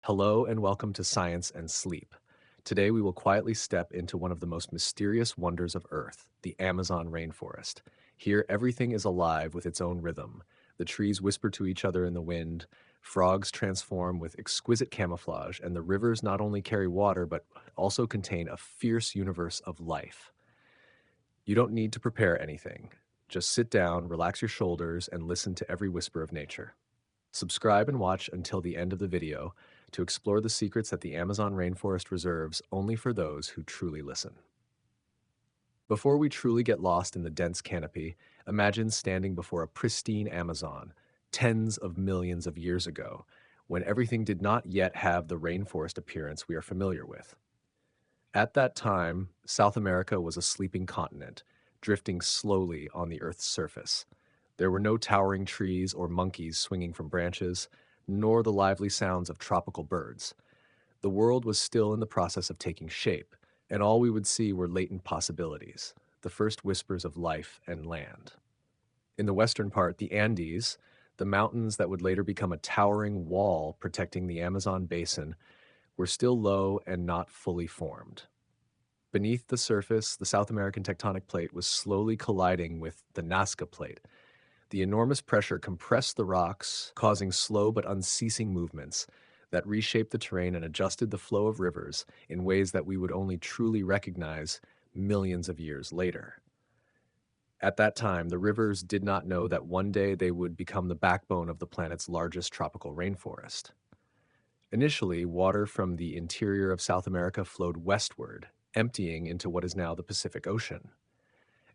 Hello and welcome to Science and Sleep. Today we will quietly step into one of the most mysterious wonders of Earth, the Amazon rainforest. Here everything is alive with its own rhythm. The trees whisper to each other in the wind, frogs transform with exquisite camouflage, and the rivers not only carry water but also contain a fierce universe of life. You don't need to prepare anything. Just sit down, relax your shoulders, and listen to every whisper of nature. Subscribe and watch until the end of the video to explore the secrets that the Amazon rainforest reserves only for those who truly listen. Before we truly get lost in the dense canopy, imagine standing before a pristine Amazon tens of millions of years ago, when everything did not yet have the rainforest appearance we are familiar with. At that time, South America was a sleeping continent, drifting slowly on the Earth's surface. There were no towering trees or monkeys swinging from branches, nor the lively sounds of tropical birds. The world was still in the process of taking shape, and all we would see were latent possibilities, the first whispers of life and land. In the western part, the Andes, the mountains that would later become a towering wall protecting the Amazon basin, were still low and not fully formed. Beneath the surface, the South American tectonic plate was slowly colliding with the Nazca plate. The enormous pressure compressed the rocks, causing slow but unceasing movements that reshaped the terrain and adjusted the flow of rivers in ways that we would only truly recognize millions of years later. At that time, the rivers did not know that one day they would become the backbone of the planet's largest tropical rainforest. Initially, water from the interior of South America flowed westward, emptying into what is now the Pacific Ocean.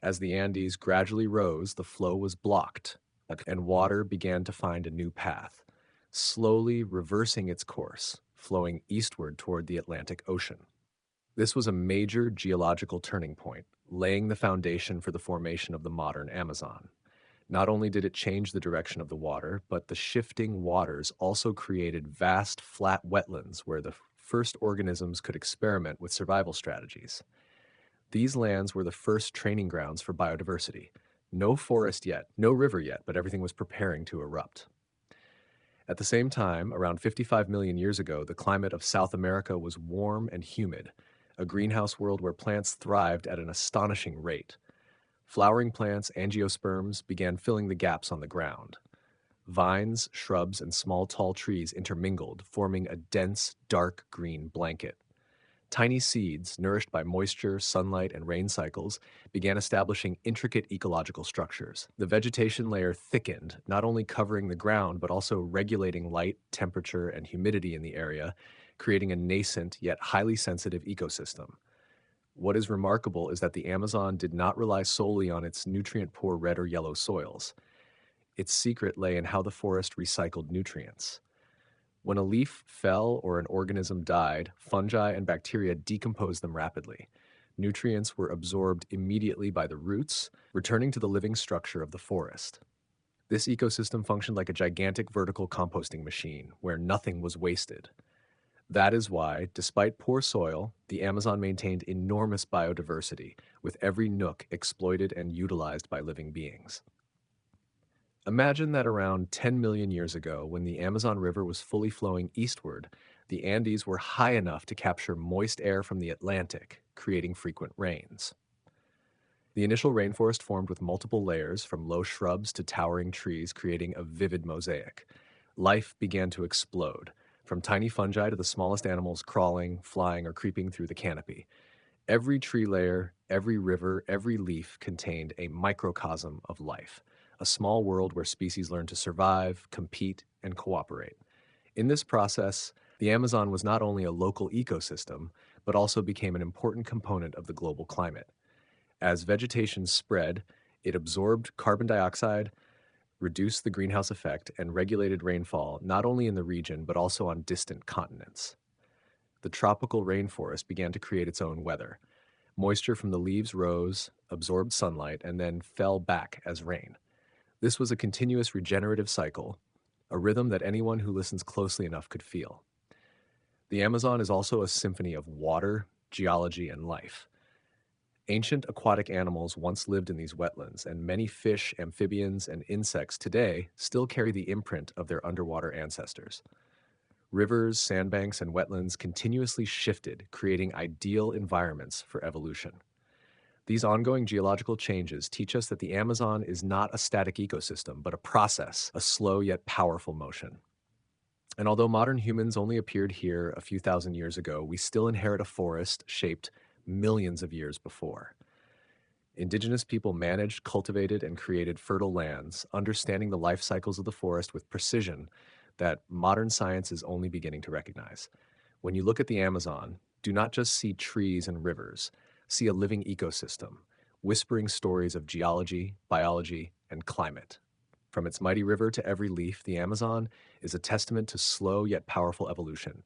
As the Andes gradually rose, the flow was blocked, and water began to find a new path, slowly reversing its course, flowing eastward toward the Atlantic Ocean. This was a major geological turning point, laying the foundation for the formation of the modern Amazon. Not only did it change the direction of the water, but the shifting waters also created vast, flat wetlands where the first organisms could experiment with survival strategies. These lands were the first training grounds for biodiversity. No forest yet, no river yet, but everything was preparing to erupt. At the same time, around 55 million years ago, the climate of South America was warm and humid, a greenhouse world where plants thrived at an astonishing rate. Flowering plants, angiosperms, began filling the gaps on the ground. Vines, shrubs, and small tall trees intermingled, forming a dense, dark green blanket. Tiny seeds, nourished by moisture, sunlight, and rain cycles, began establishing intricate ecological structures. The vegetation layer thickened, not only covering the ground, but also regulating light, temperature, and humidity in the area, creating a nascent yet highly sensitive ecosystem. What is remarkable is that the Amazon did not rely solely on its nutrient-poor red or yellow soils. Its secret lay in how the forest recycled nutrients. When a leaf fell or an organism died, fungi and bacteria decomposed them rapidly. Nutrients were absorbed immediately by the roots, returning to the living structure of the forest. This ecosystem functioned like a gigantic vertical composting machine, where nothing was wasted. That is why, despite poor soil, the Amazon maintained enormous biodiversity, with every nook exploited and utilized by living beings. Imagine that around 10 million years ago, when the Amazon River was fully flowing eastward, the Andes were high enough to capture moist air from the Atlantic, creating frequent rains. The initial rainforest formed with multiple layers, from low shrubs to towering trees, creating a vivid mosaic. Life began to explode, from tiny fungi to the smallest animals crawling, flying, or creeping through the canopy. Every tree layer, every river, every leaf contained a microcosm of life, a small world where species learn to survive, compete, and cooperate. In this process, the Amazon was not only a local ecosystem, but also became an important component of the global climate. As vegetation spread, it absorbed carbon dioxide, reduced the greenhouse effect, and regulated rainfall not only in the region but also on distant continents. The tropical rainforest began to create its own weather. Moisture from the leaves rose, absorbed sunlight, and then fell back as rain. This was a continuous regenerative cycle, a rhythm that anyone who listens closely enough could feel. The Amazon is also a symphony of water, geology, and life. Ancient aquatic animals once lived in these wetlands, and many fish, amphibians, and insects today still carry the imprint of their underwater ancestors. Rivers, sandbanks, and wetlands continuously shifted, creating ideal environments for evolution. These ongoing geological changes teach us that the Amazon is not a static ecosystem, but a process, a slow yet powerful motion. And although modern humans only appeared here a few thousand years ago, we still inherit a forest shaped millions of years before. Indigenous people managed, cultivated, and created fertile lands, understanding the life cycles of the forest with precision that modern science is only beginning to recognize. When you look at the Amazon, do not just see trees and rivers, see a living ecosystem, whispering stories of geology, biology, and climate. From its mighty river to every leaf, the Amazon is a testament to slow yet powerful evolution.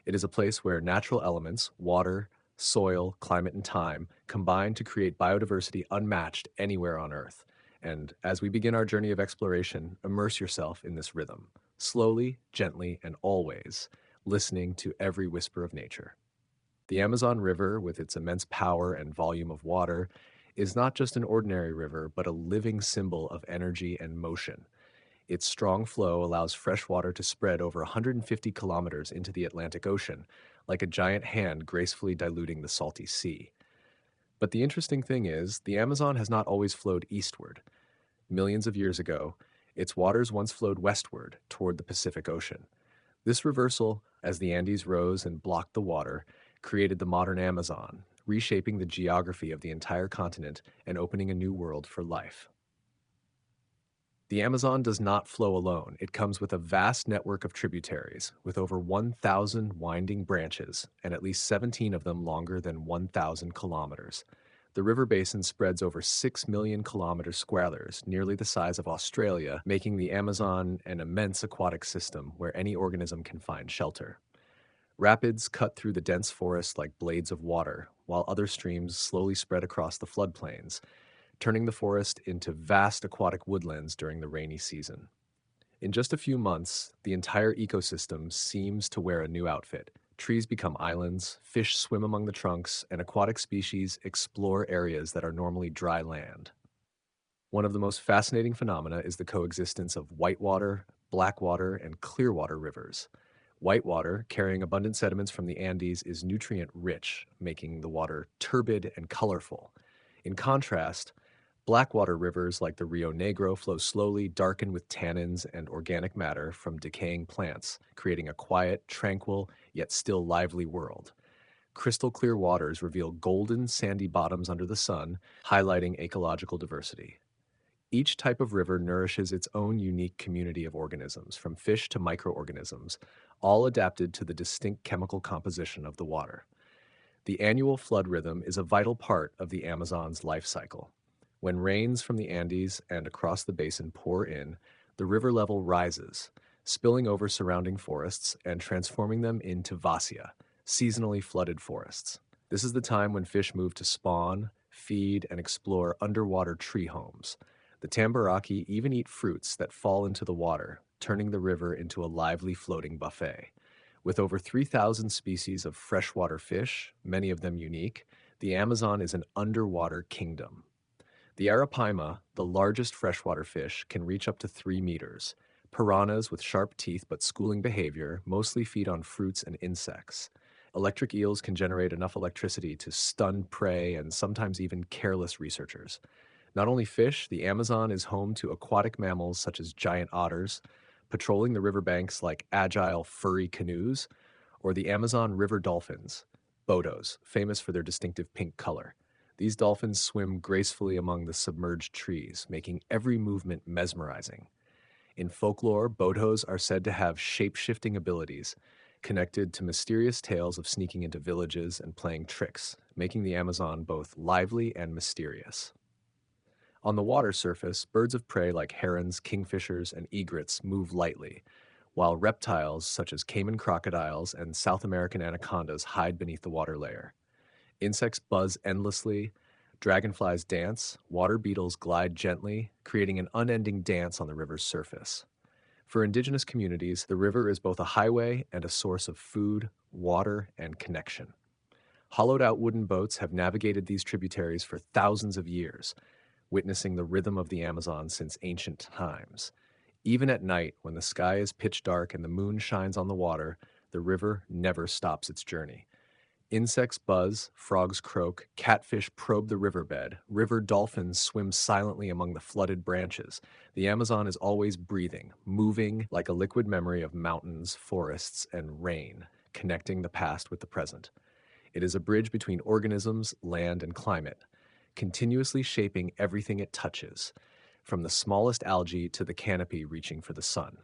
It is a place where natural elements, water, soil, climate, and time combine to create biodiversity unmatched anywhere on Earth. And as we begin our journey of exploration, immerse yourself in this rhythm, slowly, gently, and always, listening to every whisper of nature. The Amazon River, with its immense power and volume of water, is not just an ordinary river, but a living symbol of energy and motion. Its strong flow allows fresh water to spread over 150 kilometers into the Atlantic Ocean, like a giant hand gracefully diluting the salty sea. But the interesting thing is, the Amazon has not always flowed eastward. Millions of years ago, its waters once flowed westward toward the Pacific Ocean. This reversal, as the Andes rose and blocked the water, created the modern Amazon, reshaping the geography of the entire continent and opening a new world for life. The Amazon does not flow alone. It comes with a vast network of tributaries, with over 1,000 winding branches, and at least 17 of them longer than 1,000 kilometers. The river basin spreads over 6 million kilometers squares, nearly the size of Australia, making the Amazon an immense aquatic system where any organism can find shelter. Rapids cut through the dense forest like blades of water, while other streams slowly spread across the floodplains, turning the forest into vast aquatic woodlands during the rainy season. In just a few months, the entire ecosystem seems to wear a new outfit. Trees become islands, fish swim among the trunks, and aquatic species explore areas that are normally dry land. One of the most fascinating phenomena is the coexistence of whitewater, blackwater, and clearwater rivers. Whitewater, carrying abundant sediments from the Andes, is nutrient rich, making the water turbid and colorful. In contrast, blackwater rivers like the Rio Negro flow slowly, darkened with tannins and organic matter from decaying plants, creating a quiet, tranquil, yet still lively world. Crystal clear waters reveal golden, sandy bottoms under the sun, highlighting ecological diversity. Each type of river nourishes its own unique community of organisms, from fish to microorganisms, all adapted to the distinct chemical composition of the water. The annual flood rhythm is a vital part of the Amazon's life cycle. When rains from the Andes and across the basin pour in, the river level rises, spilling over surrounding forests and transforming them into vassia, seasonally flooded forests. This is the time when fish move to spawn, feed, and explore underwater tree homes. The tambaraki even eat fruits that fall into the water, turning the river into a lively floating buffet. With over 3,000 species of freshwater fish, many of them unique, the Amazon is an underwater kingdom. The arapaima, the largest freshwater fish, can reach up to 3 meters. Piranhas with sharp teeth but schooling behavior mostly feed on fruits and insects. Electric eels can generate enough electricity to stun prey and sometimes even careless researchers. Not only fish, the Amazon is home to aquatic mammals such as giant otters, patrolling the riverbanks like agile, furry canoes, or the Amazon river dolphins, botos, famous for their distinctive pink color. These dolphins swim gracefully among the submerged trees, making every movement mesmerizing. In folklore, botos are said to have shape-shifting abilities, connected to mysterious tales of sneaking into villages and playing tricks, making the Amazon both lively and mysterious. On the water surface, birds of prey like herons, kingfishers, and egrets move lightly, while reptiles such as caiman crocodiles and South American anacondas hide beneath the water layer. Insects buzz endlessly, dragonflies dance, water beetles glide gently, creating an unending dance on the river's surface. For indigenous communities, the river is both a highway and a source of food, water, and connection. Hollowed out wooden boats have navigated these tributaries for thousands of years, witnessing the rhythm of the Amazon since ancient times. Even at night, when the sky is pitch dark and the moon shines on the water, the river never stops its journey. Insects buzz, frogs croak, catfish probe the riverbed, river dolphins swim silently among the flooded branches. The Amazon is always breathing, moving like a liquid memory of mountains, forests, and rain, connecting the past with the present. It is a bridge between organisms, land, and climate, continuously shaping everything it touches, from the smallest algae to the canopy reaching for the sun.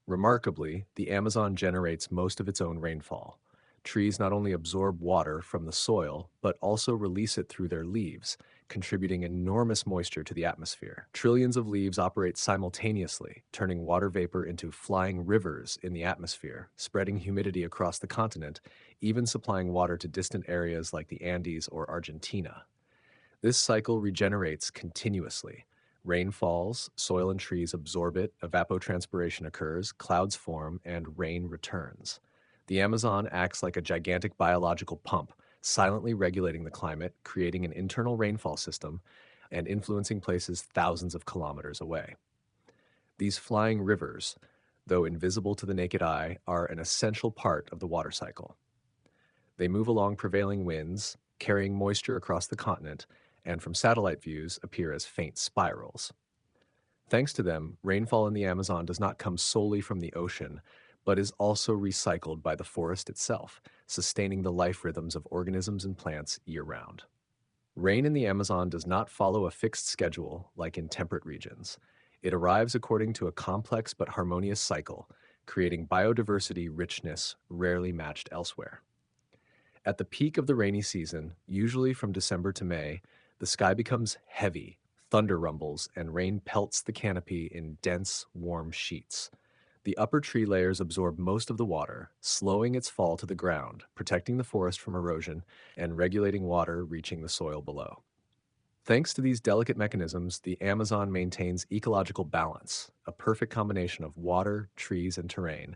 Remarkably, the Amazon generates most of its own rainfall. Trees not only absorb water from the soil, but also release it through their leaves, contributing enormous moisture to the atmosphere. Trillions of leaves operate simultaneously, turning water vapor into flying rivers in the atmosphere, spreading humidity across the continent, even supplying water to distant areas like the Andes or Argentina. This cycle regenerates continuously. Rain falls, soil and trees absorb it, evapotranspiration occurs, clouds form, and rain returns. The Amazon acts like a gigantic biological pump, silently regulating the climate, creating an internal rainfall system, and influencing places thousands of kilometers away. These flying rivers, though invisible to the naked eye, are an essential part of the water cycle. They move along prevailing winds, carrying moisture across the continent, and from satellite views appear as faint spirals. Thanks to them, rainfall in the Amazon does not come solely from the ocean, but is also recycled by the forest itself, sustaining the life rhythms of organisms and plants year-round. Rain in the Amazon does not follow a fixed schedule like in temperate regions. It arrives according to a complex but harmonious cycle, creating biodiversity richness rarely matched elsewhere. At the peak of the rainy season, usually from December to May, the sky becomes heavy, thunder rumbles, and rain pelts the canopy in dense, warm sheets. The upper tree layers absorb most of the water, slowing its fall to the ground, protecting the forest from erosion and regulating water reaching the soil below. Thanks to these delicate mechanisms, the Amazon maintains ecological balance, a perfect combination of water, trees, and terrain,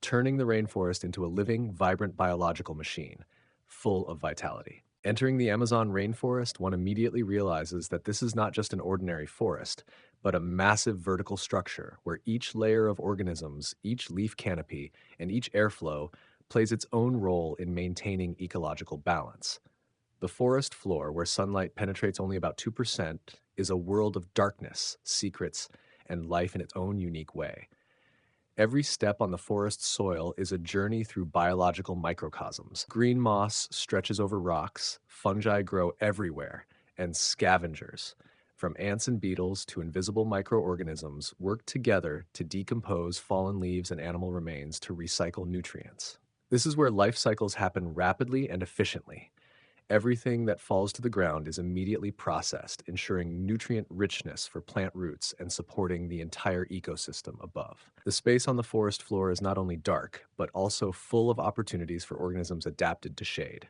turning the rainforest into a living, vibrant biological machine, full of vitality. Entering the Amazon rainforest, one immediately realizes that this is not just an ordinary forest, but a massive vertical structure where each layer of organisms, each leaf canopy, and each airflow plays its own role in maintaining ecological balance. The forest floor, where sunlight penetrates only about 2%, is a world of darkness, secrets, and life in its own unique way. Every step on the forest soil is a journey through biological microcosms. Green moss stretches over rocks, fungi grow everywhere, and scavengers, from ants and beetles to invisible microorganisms, work together to decompose fallen leaves and animal remains to recycle nutrients. This is where life cycles happen rapidly and efficiently. Everything that falls to the ground is immediately processed, ensuring nutrient richness for plant roots and supporting the entire ecosystem above. The space on the forest floor is not only dark, but also full of opportunities for organisms adapted to shade.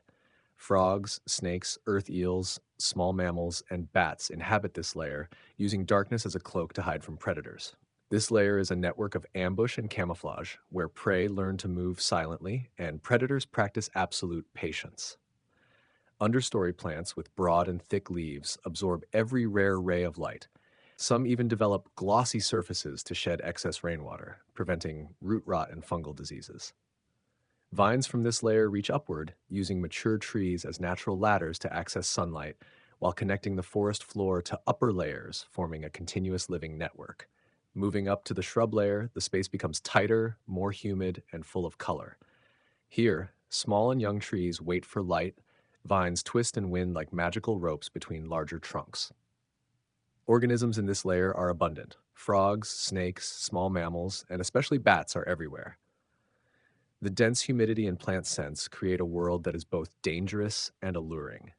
Frogs, snakes, earth eels, small mammals, and bats inhabit this layer, using darkness as a cloak to hide from predators. This layer is a network of ambush and camouflage, where prey learn to move silently and predators practice absolute patience. Understory plants with broad and thick leaves absorb every rare ray of light. Some even develop glossy surfaces to shed excess rainwater, preventing root rot and fungal diseases. Vines from this layer reach upward, using mature trees as natural ladders to access sunlight, while connecting the forest floor to upper layers, forming a continuous living network. Moving up to the shrub layer, the space becomes tighter, more humid, and full of color. Here, small and young trees wait for light. Vines twist and wind like magical ropes between larger trunks. Organisms in this layer are abundant. Frogs, snakes, small mammals, and especially bats are everywhere. The dense humidity and plant scents create a world that is both dangerous and alluring.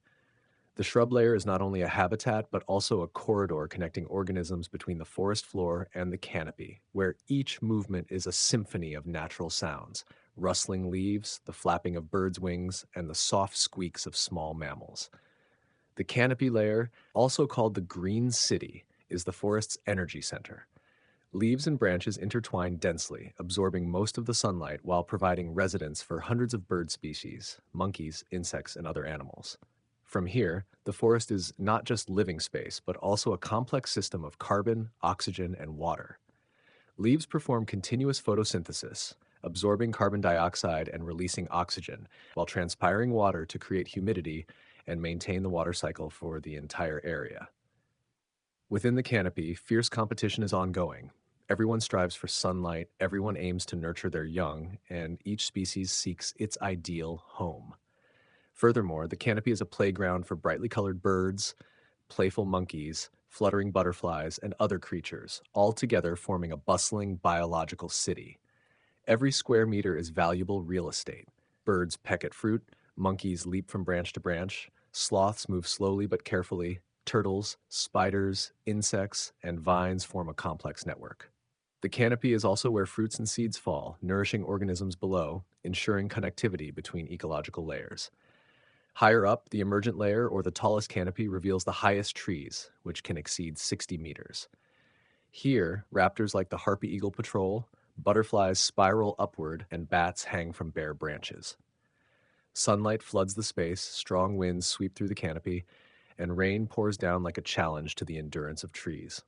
The shrub layer is not only a habitat, but also a corridor connecting organisms between the forest floor and the canopy, where each movement is a symphony of natural sounds: rustling leaves, the flapping of birds' wings, and the soft squeaks of small mammals. The canopy layer, also called the Green City, is the forest's energy center. Leaves and branches intertwine densely, absorbing most of the sunlight while providing residence for hundreds of bird species, monkeys, insects, and other animals. From here, the forest is not just living space, but also a complex system of carbon, oxygen, and water. Leaves perform continuous photosynthesis, absorbing carbon dioxide and releasing oxygen, while transpiring water to create humidity and maintain the water cycle for the entire area. Within the canopy, fierce competition is ongoing. Everyone strives for sunlight, everyone aims to nurture their young, and each species seeks its ideal home. Furthermore, the canopy is a playground for brightly colored birds, playful monkeys, fluttering butterflies, and other creatures, all together forming a bustling biological city. Every square meter is valuable real estate. Birds peck at fruit, monkeys leap from branch to branch, sloths move slowly but carefully, turtles, spiders, insects, and vines form a complex network. The canopy is also where fruits and seeds fall, nourishing organisms below, ensuring connectivity between ecological layers. Higher up, the emergent layer or the tallest canopy reveals the highest trees, which can exceed 60 meters. Here, raptors like the harpy eagle patrol, butterflies spiral upward, and bats hang from bare branches. Sunlight floods the space, strong winds sweep through the canopy, and rain pours down like a challenge to the endurance of trees.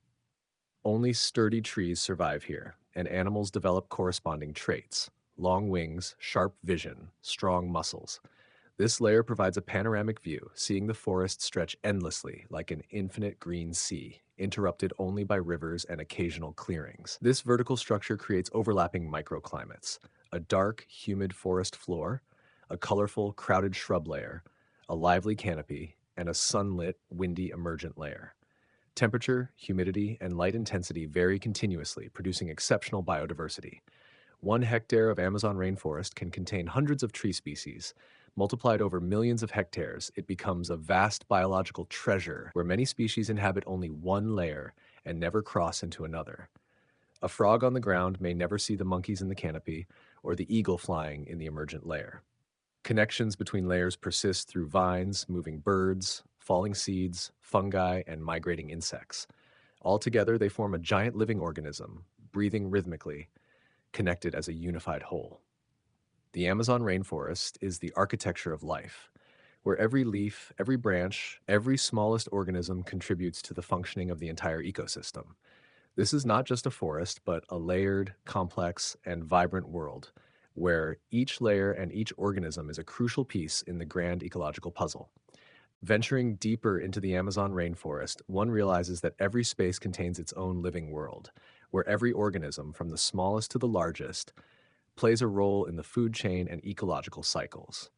Only sturdy trees survive here, and animals develop corresponding traits: long wings, sharp vision, strong muscles. This layer provides a panoramic view, seeing the forest stretch endlessly like an infinite green sea, interrupted only by rivers and occasional clearings. This vertical structure creates overlapping microclimates: a dark, humid forest floor, a colorful, crowded shrub layer, a lively canopy, and a sunlit, windy emergent layer. Temperature, humidity, and light intensity vary continuously, producing exceptional biodiversity. 1 hectare of Amazon rainforest can contain hundreds of tree species. Multiplied over millions of hectares, it becomes a vast biological treasure where many species inhabit only one layer and never cross into another. A frog on the ground may never see the monkeys in the canopy or the eagle flying in the emergent layer. Connections between layers persist through vines, moving birds, falling seeds, fungi, and migrating insects. Altogether, they form a giant living organism, breathing rhythmically, connected as a unified whole. The Amazon rainforest is the architecture of life, where every leaf, every branch, every smallest organism contributes to the functioning of the entire ecosystem. This is not just a forest, but a layered, complex, and vibrant world, where each layer and each organism is a crucial piece in the grand ecological puzzle. Venturing deeper into the Amazon rainforest, one realizes that every space contains its own living world, where every organism, from the smallest to the largest, plays a role in the food chain and ecological cycles.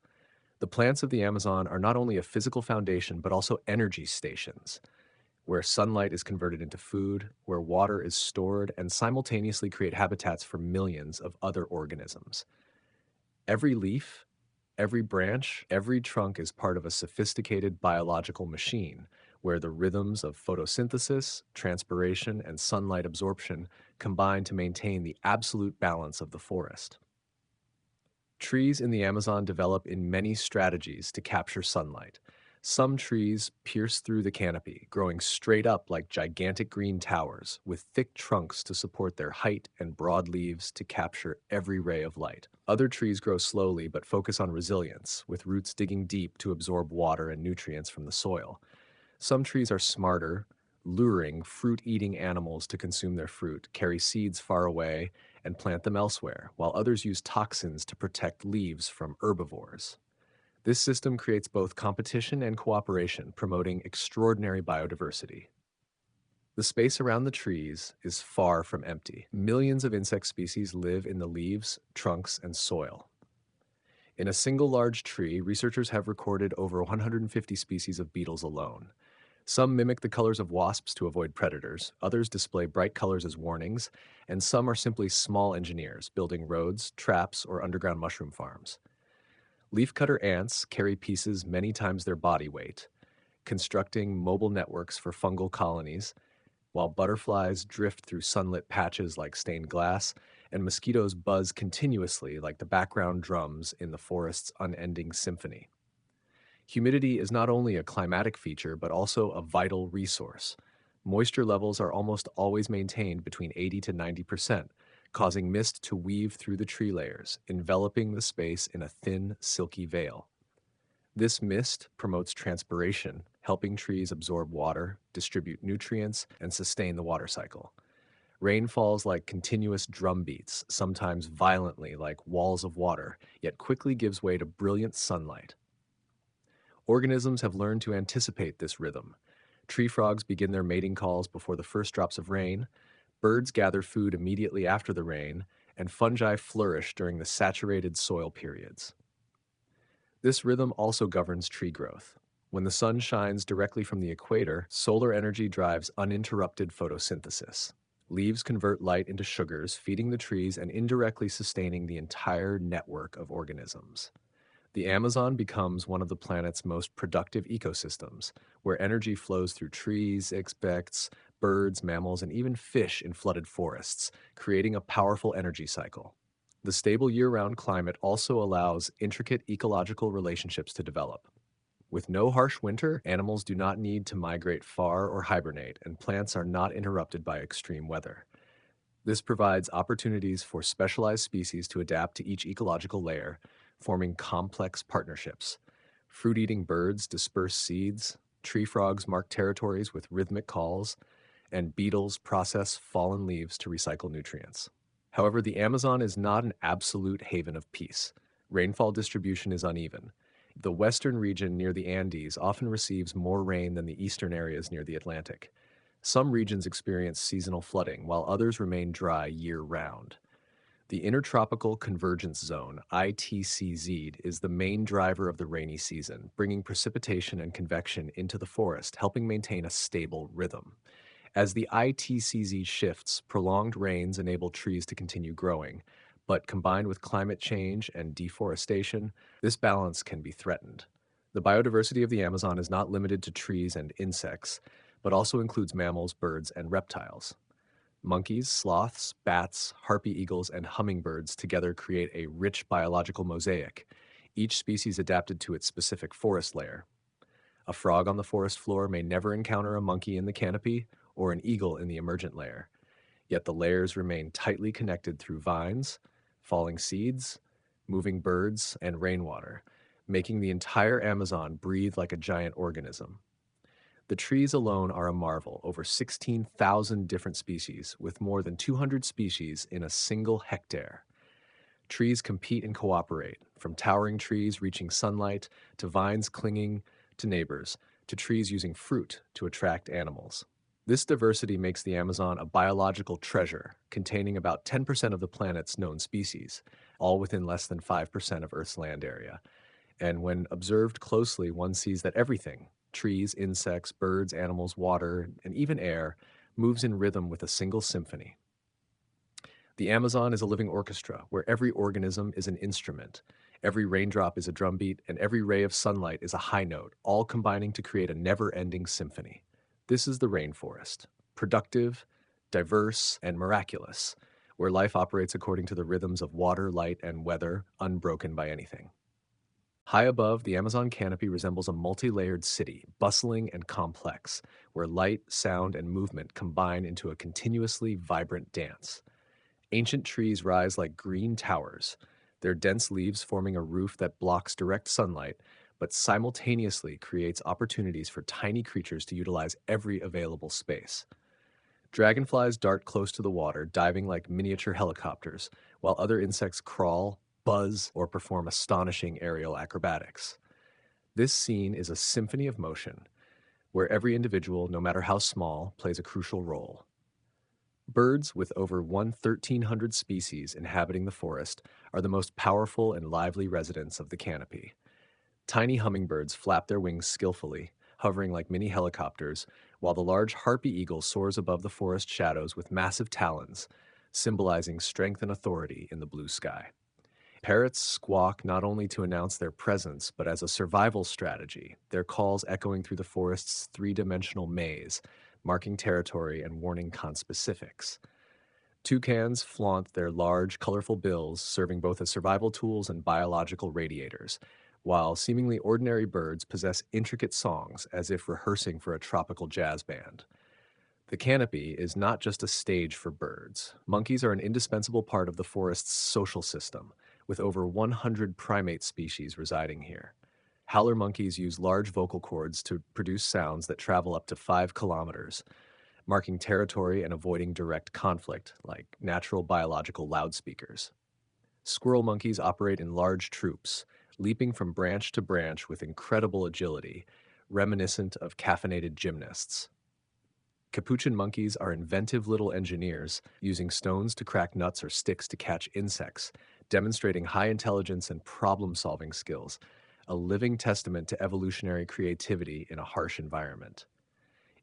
The plants of the Amazon are not only a physical foundation, but also energy stations, where sunlight is converted into food, where water is stored, and simultaneously create habitats for millions of other organisms. Every leaf, every branch, every trunk is part of a sophisticated biological machine where the rhythms of photosynthesis, transpiration, and sunlight absorption combine to maintain the absolute balance of the forest. Trees in the Amazon develop in many strategies to capture sunlight. Some trees pierce through the canopy, growing straight up like gigantic green towers, with thick trunks to support their height and broad leaves to capture every ray of light. Other trees grow slowly but focus on resilience, with roots digging deep to absorb water and nutrients from the soil. Some trees are smarter, luring fruit-eating animals to consume their fruit, carry seeds far away, and plant them elsewhere, while others use toxins to protect leaves from herbivores. This system creates both competition and cooperation, promoting extraordinary biodiversity. The space around the trees is far from empty. Millions of insect species live in the leaves, trunks, and soil. In a single large tree, researchers have recorded over 150 species of beetles alone. Some mimic the colors of wasps to avoid predators, others display bright colors as warnings, and some are simply small engineers building roads, traps, or underground mushroom farms. Leafcutter ants carry pieces many times their body weight, constructing mobile networks for fungal colonies, while butterflies drift through sunlit patches like stained glass, and mosquitoes buzz continuously like the background drums in the forest's unending symphony. Humidity is not only a climatic feature, but also a vital resource. Moisture levels are almost always maintained between 80 to 90%, causing mist to weave through the tree layers, enveloping the space in a thin, silky veil. This mist promotes transpiration, helping trees absorb water, distribute nutrients, and sustain the water cycle. Rain falls like continuous drum beats, sometimes violently like walls of water, yet quickly gives way to brilliant sunlight. Organisms have learned to anticipate this rhythm. Tree frogs begin their mating calls before the first drops of rain, birds gather food immediately after the rain, and fungi flourish during the saturated soil periods. This rhythm also governs tree growth. When the sun shines directly from the equator, solar energy drives uninterrupted photosynthesis. Leaves convert light into sugars, feeding the trees and indirectly sustaining the entire network of organisms. The Amazon becomes one of the planet's most productive ecosystems, where energy flows through trees, insects, birds, mammals, and even fish in flooded forests, creating a powerful energy cycle. The stable year round climate also allows intricate ecological relationships to develop. With no harsh winter, animals do not need to migrate far or hibernate, and plants are not interrupted by extreme weather. This provides opportunities for specialized species to adapt to each ecological layer, forming complex partnerships. Fruit eating birds disperse seeds, tree frogs mark territories with rhythmic calls, and beetles process fallen leaves to recycle nutrients. However, the Amazon is not an absolute haven of peace. Rainfall distribution is uneven. The western region near the Andes often receives more rain than the eastern areas near the Atlantic. Some regions experience seasonal flooding, while others remain dry year round. The Intertropical Convergence Zone, ITCZ, is the main driver of the rainy season, bringing precipitation and convection into the forest, helping maintain a stable rhythm. As the ITCZ shifts, prolonged rains enable trees to continue growing, but combined with climate change and deforestation, this balance can be threatened. The biodiversity of the Amazon is not limited to trees and insects, but also includes mammals, birds, and reptiles. Monkeys, sloths, bats, harpy eagles, and hummingbirds together create a rich biological mosaic, each species adapted to its specific forest layer. A frog on the forest floor may never encounter a monkey in the canopy or an eagle in the emergent layer, yet the layers remain tightly connected through vines, falling seeds, moving birds, and rainwater, making the entire Amazon breathe like a giant organism. The trees alone are a marvel, over 16,000 different species, with more than 200 species in a single hectare. Trees compete and cooperate, from towering trees reaching sunlight, to vines clinging to neighbors, to trees using fruit to attract animals. This diversity makes the Amazon a biological treasure, containing about 10% of the planet's known species, all within less than 5% of Earth's land area. And when observed closely, one sees that everything trees, insects, birds, animals, water, and even air moves in rhythm with a single symphony. The Amazon is a living orchestra where every organism is an instrument, every raindrop is a drumbeat, and every ray of sunlight is a high note, all combining to create a never ending symphony. This is the rainforest, productive, diverse, and miraculous, where life operates according to the rhythms of water, light, and weather, unbroken by anything. High above, the Amazon canopy resembles a multi layered city, bustling and complex, where light, sound, and movement combine into a continuously vibrant dance. Ancient trees rise like green towers, their dense leaves forming a roof that blocks direct sunlight, but simultaneously creates opportunities for tiny creatures to utilize every available space. Dragonflies dart close to the water, diving like miniature helicopters, while other insects crawl, buzz, or perform astonishing aerial acrobatics. This scene is a symphony of motion, where every individual, no matter how small, plays a crucial role. Birds, with over 1,300 species inhabiting the forest, are the most powerful and lively residents of the canopy. Tiny hummingbirds flap their wings skillfully, hovering like mini helicopters, while the large harpy eagle soars above the forest shadows with massive talons, symbolizing strength and authority in the blue sky. Parrots squawk not only to announce their presence, but as a survival strategy, their calls echoing through the forest's three-dimensional maze, marking territory and warning conspecifics. Toucans flaunt their large, colorful bills, serving both as survival tools and biological radiators, while seemingly ordinary birds possess intricate songs as if rehearsing for a tropical jazz band. The canopy is not just a stage for birds. Monkeys are an indispensable part of the forest's social system, with over 100 primate species residing here. Howler monkeys use large vocal cords to produce sounds that travel up to 5 kilometers, marking territory and avoiding direct conflict, like natural biological loudspeakers. Squirrel monkeys operate in large troops, leaping from branch to branch with incredible agility, reminiscent of caffeinated gymnasts. Capuchin monkeys are inventive little engineers, using stones to crack nuts or sticks to catch insects, demonstrating high intelligence and problem solving skills, a living testament to evolutionary creativity in a harsh environment.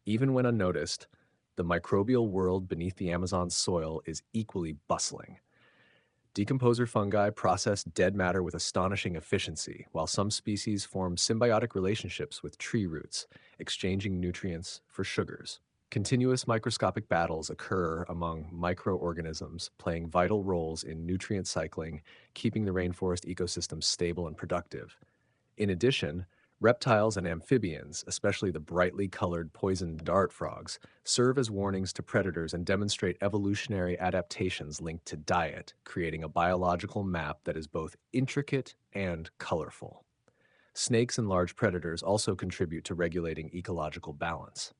Even when unnoticed, the microbial world beneath the Amazon's soil is equally bustling. Decomposer fungi process dead matter with astonishing efficiency, while some species form symbiotic relationships with tree roots, exchanging nutrients for sugars. Continuous microscopic battles occur among microorganisms, playing vital roles in nutrient cycling, keeping the rainforest ecosystem stable and productive. In addition, reptiles and amphibians, especially the brightly colored poisoned dart frogs, serve as warnings to predators and demonstrate evolutionary adaptations linked to diet, creating a biological map that is both intricate and colorful. Snakes and large predators also contribute to regulating ecological balance.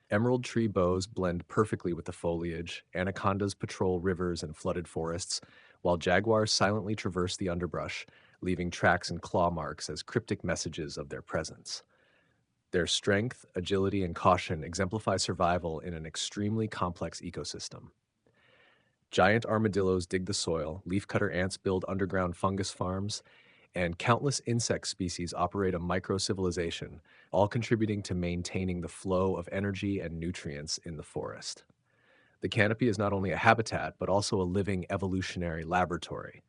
Emerald tree bows blend perfectly with the foliage, anacondas patrol rivers and flooded forests, while jaguars silently traverse the underbrush, leaving tracks and claw marks as cryptic messages of their presence. Their strength, agility, and caution exemplify survival in an extremely complex ecosystem. Giant armadillos dig the soil, leafcutter ants build underground fungus farms, and countless insect species operate a micro-civilization, all contributing to maintaining the flow of energy and nutrients in the forest. The canopy is not only a habitat, but also a living evolutionary laboratory.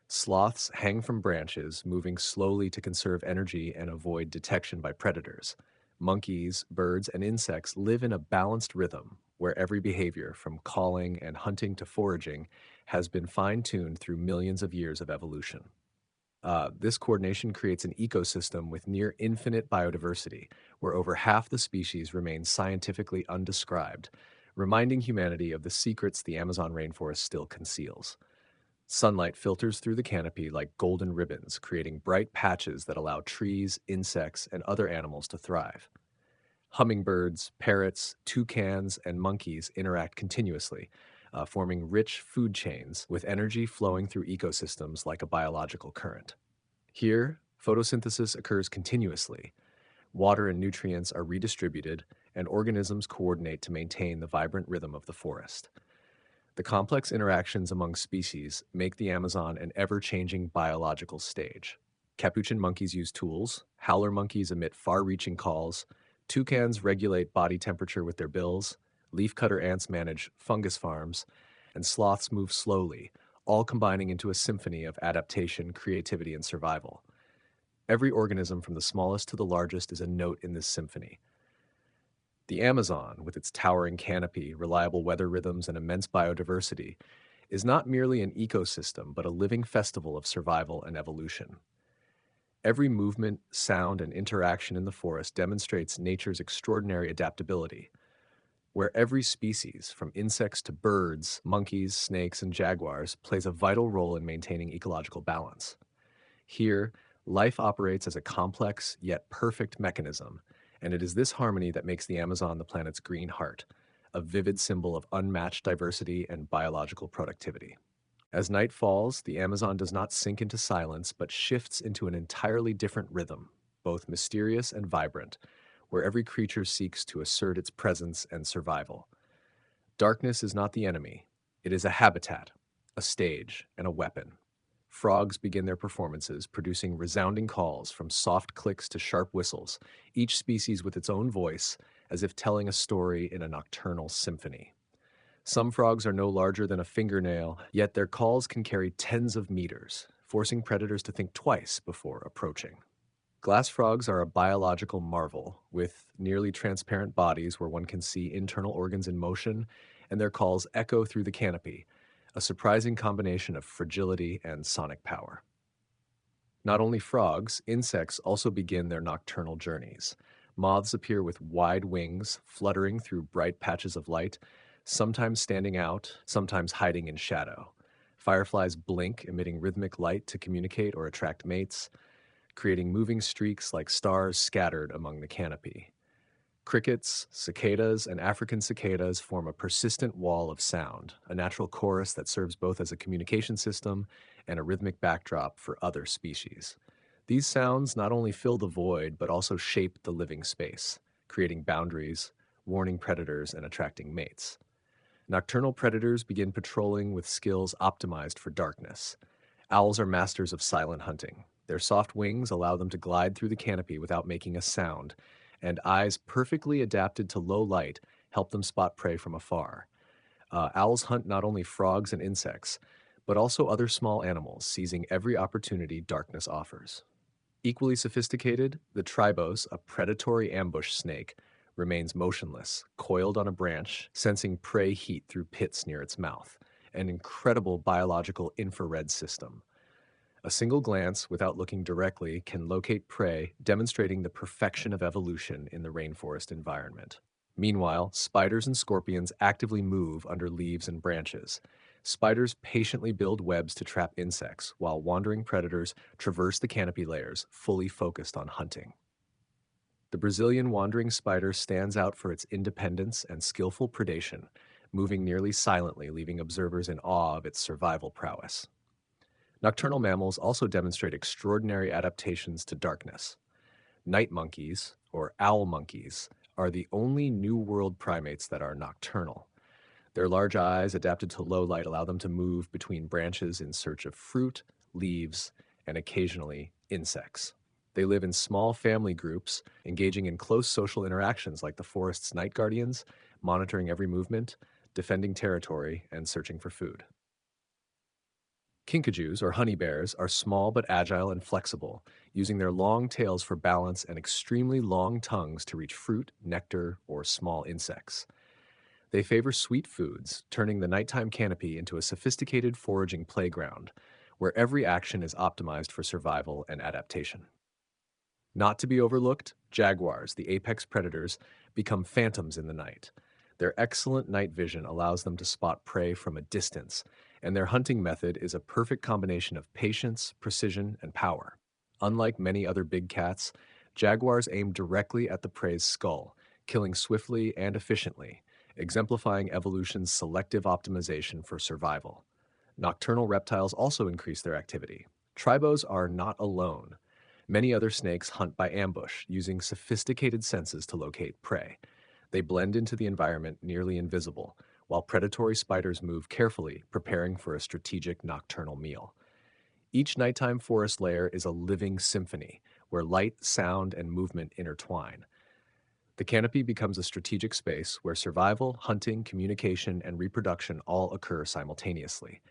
Sloths hang from branches, moving slowly to conserve energy and avoid detection by predators. Monkeys, birds, and insects live in a balanced rhythm where every behavior, from calling and hunting to foraging, has been fine-tuned through millions of years of evolution. This coordination creates an ecosystem with near infinite biodiversity, where over half the species remain scientifically undescribed, reminding humanity of the secrets the Amazon rainforest still conceals. Sunlight filters through the canopy like golden ribbons, creating bright patches that allow trees, insects, and other animals to thrive. Hummingbirds, parrots, toucans, and monkeys interact continuously, forming rich food chains with energy flowing through ecosystems like a biological current. Here, photosynthesis occurs continuously. Water and nutrients are redistributed, and organisms coordinate to maintain the vibrant rhythm of the forest. The complex interactions among species make the Amazon an ever-changing biological stage. Capuchin monkeys use tools, howler monkeys emit far-reaching calls, toucans regulate body temperature with their bills, leafcutter ants manage fungus farms, and sloths move slowly, all combining into a symphony of adaptation, creativity, and survival. Every organism from the smallest to the largest is a note in this symphony. The Amazon, with its towering canopy, reliable weather rhythms, and immense biodiversity, is not merely an ecosystem, but a living festival of survival and evolution. Every movement, sound, and interaction in the forest demonstrates nature's extraordinary adaptability, where every species, from insects to birds, monkeys, snakes, and jaguars, plays a vital role in maintaining ecological balance. Here, life operates as a complex yet perfect mechanism, and it is this harmony that makes the Amazon the planet's green heart, a vivid symbol of unmatched diversity and biological productivity. As night falls, the Amazon does not sink into silence, but shifts into an entirely different rhythm, both mysterious and vibrant, where every creature seeks to assert its presence and survival. Darkness is not the enemy, it is a habitat, a stage, and a weapon. Frogs begin their performances, producing resounding calls from soft clicks to sharp whistles, each species with its own voice, as if telling a story in a nocturnal symphony. Some frogs are no larger than a fingernail, yet their calls can carry tens of meters, forcing predators to think twice before approaching. Glass frogs are a biological marvel, with nearly transparent bodies where one can see internal organs in motion, and their calls echo through the canopy, a surprising combination of fragility and sonic power. Not only frogs, insects also begin their nocturnal journeys. Moths appear with wide wings, fluttering through bright patches of light, sometimes standing out, sometimes hiding in shadow. Fireflies blink, emitting rhythmic light to communicate or attract mates, creating moving streaks like stars scattered among the canopy. Crickets, cicadas, and African cicadas form a persistent wall of sound, a natural chorus that serves both as a communication system and a rhythmic backdrop for other species. These sounds not only fill the void, but also shape the living space, creating boundaries, warning predators, and attracting mates. Nocturnal predators begin patrolling with skills optimized for darkness. Owls are masters of silent hunting. Their soft wings allow them to glide through the canopy without making a sound, and eyes perfectly adapted to low light help them spot prey from afar. Owls hunt not only frogs and insects, but also other small animals, seizing every opportunity darkness offers. Equally sophisticated, the tribos, a predatory ambush snake, remains motionless, coiled on a branch, sensing prey heat through pits near its mouth, an incredible biological infrared system. A single glance, without looking directly, can locate prey, demonstrating the perfection of evolution in the rainforest environment. Meanwhile, spiders and scorpions actively move under leaves and branches. Spiders patiently build webs to trap insects, while wandering predators traverse the canopy layers, fully focused on hunting. The Brazilian wandering spider stands out for its independence and skillful predation, moving nearly silently, leaving observers in awe of its survival prowess. Nocturnal mammals also demonstrate extraordinary adaptations to darkness. Night monkeys, or owl monkeys, are the only New World primates that are nocturnal. Their large eyes, adapted to low light, allow them to move between branches in search of fruit, leaves, and occasionally insects. They live in small family groups, engaging in close social interactions like the forest's night guardians, monitoring every movement, defending territory, and searching for food. Kinkajous, or honey bears, are small but agile and flexible, using their long tails for balance and extremely long tongues to reach fruit, nectar, or small insects. They favor sweet foods, turning the nighttime canopy into a sophisticated foraging playground, where every action is optimized for survival and adaptation. Not to be overlooked, jaguars, the apex predators, become phantoms in the night. Their excellent night vision allows them to spot prey from a distance, and their hunting method is a perfect combination of patience, precision, and power. Unlike many other big cats, jaguars aim directly at the prey's skull, killing swiftly and efficiently, exemplifying evolution's selective optimization for survival. Nocturnal reptiles also increase their activity. Tribos are not alone. Many other snakes hunt by ambush, using sophisticated senses to locate prey. They blend into the environment nearly invisible, while predatory spiders move carefully, preparing for a strategic nocturnal meal. Each nighttime forest layer is a living symphony, where light, sound, and movement intertwine. The canopy becomes a strategic space where survival, hunting, communication, and reproduction all occur simultaneously.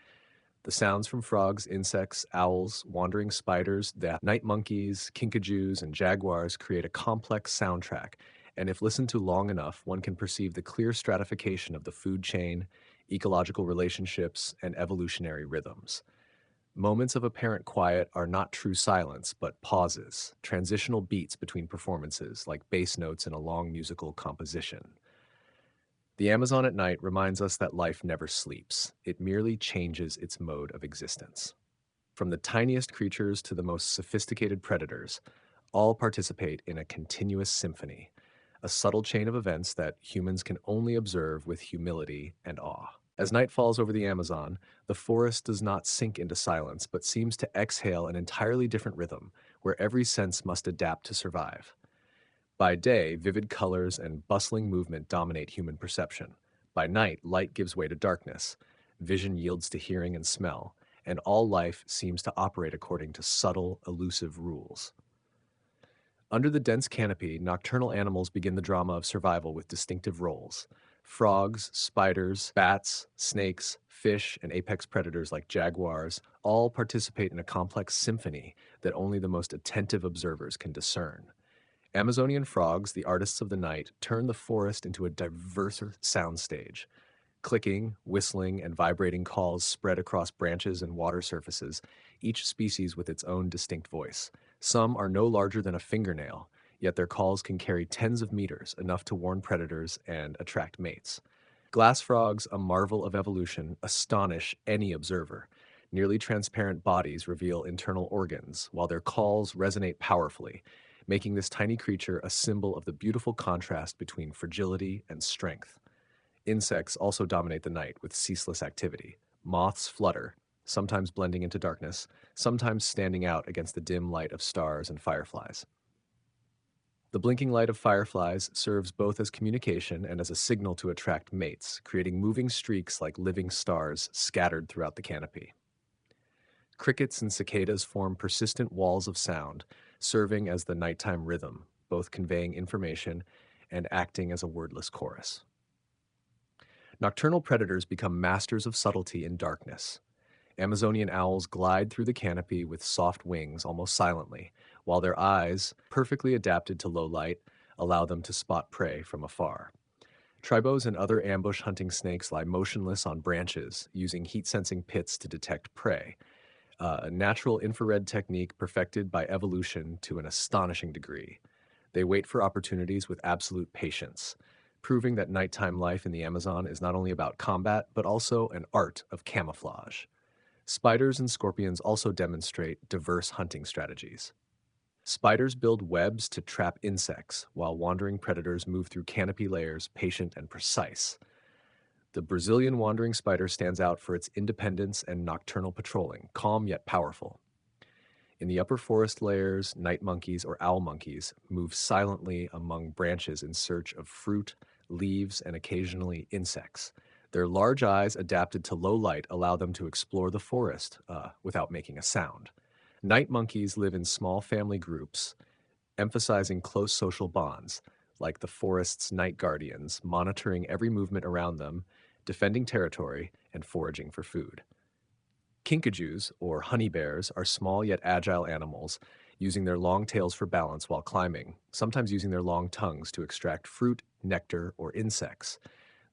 The sounds from frogs, insects, owls, wandering spiders, the night monkeys, kinkajous, and jaguars create a complex soundtrack, and if listened to long enough, one can perceive the clear stratification of the food chain, ecological relationships, and evolutionary rhythms. Moments of apparent quiet are not true silence, but pauses, transitional beats between performances, like bass notes in a long musical composition. The Amazon at night reminds us that life never sleeps, it merely changes its mode of existence. From the tiniest creatures to the most sophisticated predators, all participate in a continuous symphony, a subtle chain of events that humans can only observe with humility and awe. As night falls over the Amazon, the forest does not sink into silence, but seems to exhale an entirely different rhythm, where every sense must adapt to survive. By day, vivid colors and bustling movement dominate human perception. By night, light gives way to darkness, vision yields to hearing and smell, and all life seems to operate according to subtle, elusive rules. Under the dense canopy, nocturnal animals begin the drama of survival with distinctive roles. Frogs, spiders, bats, snakes, fish, and apex predators like jaguars all participate in a complex symphony that only the most attentive observers can discern. Amazonian frogs, the artists of the night, turn the forest into a diverse soundstage. Clicking, whistling, and vibrating calls spread across branches and water surfaces, each species with its own distinct voice. Some are no larger than a fingernail, yet their calls can carry tens of meters, enough to warn predators and attract mates. Glass frogs, a marvel of evolution, astonish any observer. Nearly transparent bodies reveal internal organs, while their calls resonate powerfully, making this tiny creature a symbol of the beautiful contrast between fragility and strength. Insects also dominate the night with ceaseless activity. Moths flutter, sometimes blending into darkness, sometimes standing out against the dim light of stars and fireflies. The blinking light of fireflies serves both as communication and as a signal to attract mates, creating moving streaks like living stars scattered throughout the canopy. Crickets and cicadas form persistent walls of sound, serving as the nighttime rhythm, both conveying information and acting as a wordless chorus. Nocturnal predators become masters of subtlety in darkness. Amazonian owls glide through the canopy with soft wings almost silently, while their eyes, perfectly adapted to low light, allow them to spot prey from afar. Tribos and other ambush hunting snakes lie motionless on branches, using heat-sensing pits to detect prey, a natural infrared technique perfected by evolution to an astonishing degree. They wait for opportunities with absolute patience, proving that nighttime life in the Amazon is not only about combat, but also an art of camouflage. Spiders and scorpions also demonstrate diverse hunting strategies. Spiders build webs to trap insects, while wandering predators move through canopy layers, patient and precise. The Brazilian wandering spider stands out for its independence and nocturnal patrolling, calm yet powerful. In the upper forest layers, night monkeys or owl monkeys move silently among branches in search of fruit, leaves, and occasionally insects. Their large eyes, adapted to low light, allow them to explore the forest without making a sound. Night monkeys live in small family groups, emphasizing close social bonds, like the forest's night guardians, monitoring every movement around them, defending territory, and foraging for food. Kinkajous, or honey bears, are small yet agile animals, using their long tails for balance while climbing, sometimes using their long tongues to extract fruit, nectar, or insects.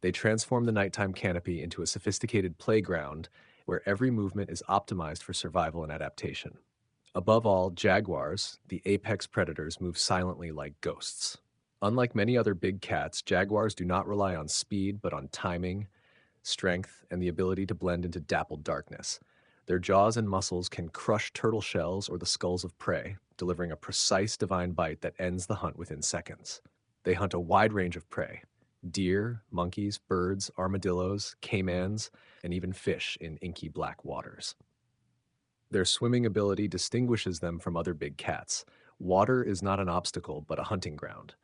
They transform the nighttime canopy into a sophisticated playground where every movement is optimized for survival and adaptation. Above all, jaguars, the apex predators, move silently like ghosts. Unlike many other big cats, jaguars do not rely on speed but on timing, strength, and the ability to blend into dappled darkness. Their jaws and muscles can crush turtle shells or the skulls of prey, delivering a precise divine bite that ends the hunt within seconds. They hunt a wide range of prey: deer, monkeys, birds, armadillos, caimans, and even fish in inky black waters. Their swimming ability distinguishes them from other big cats. Water is not an obstacle, but a hunting ground.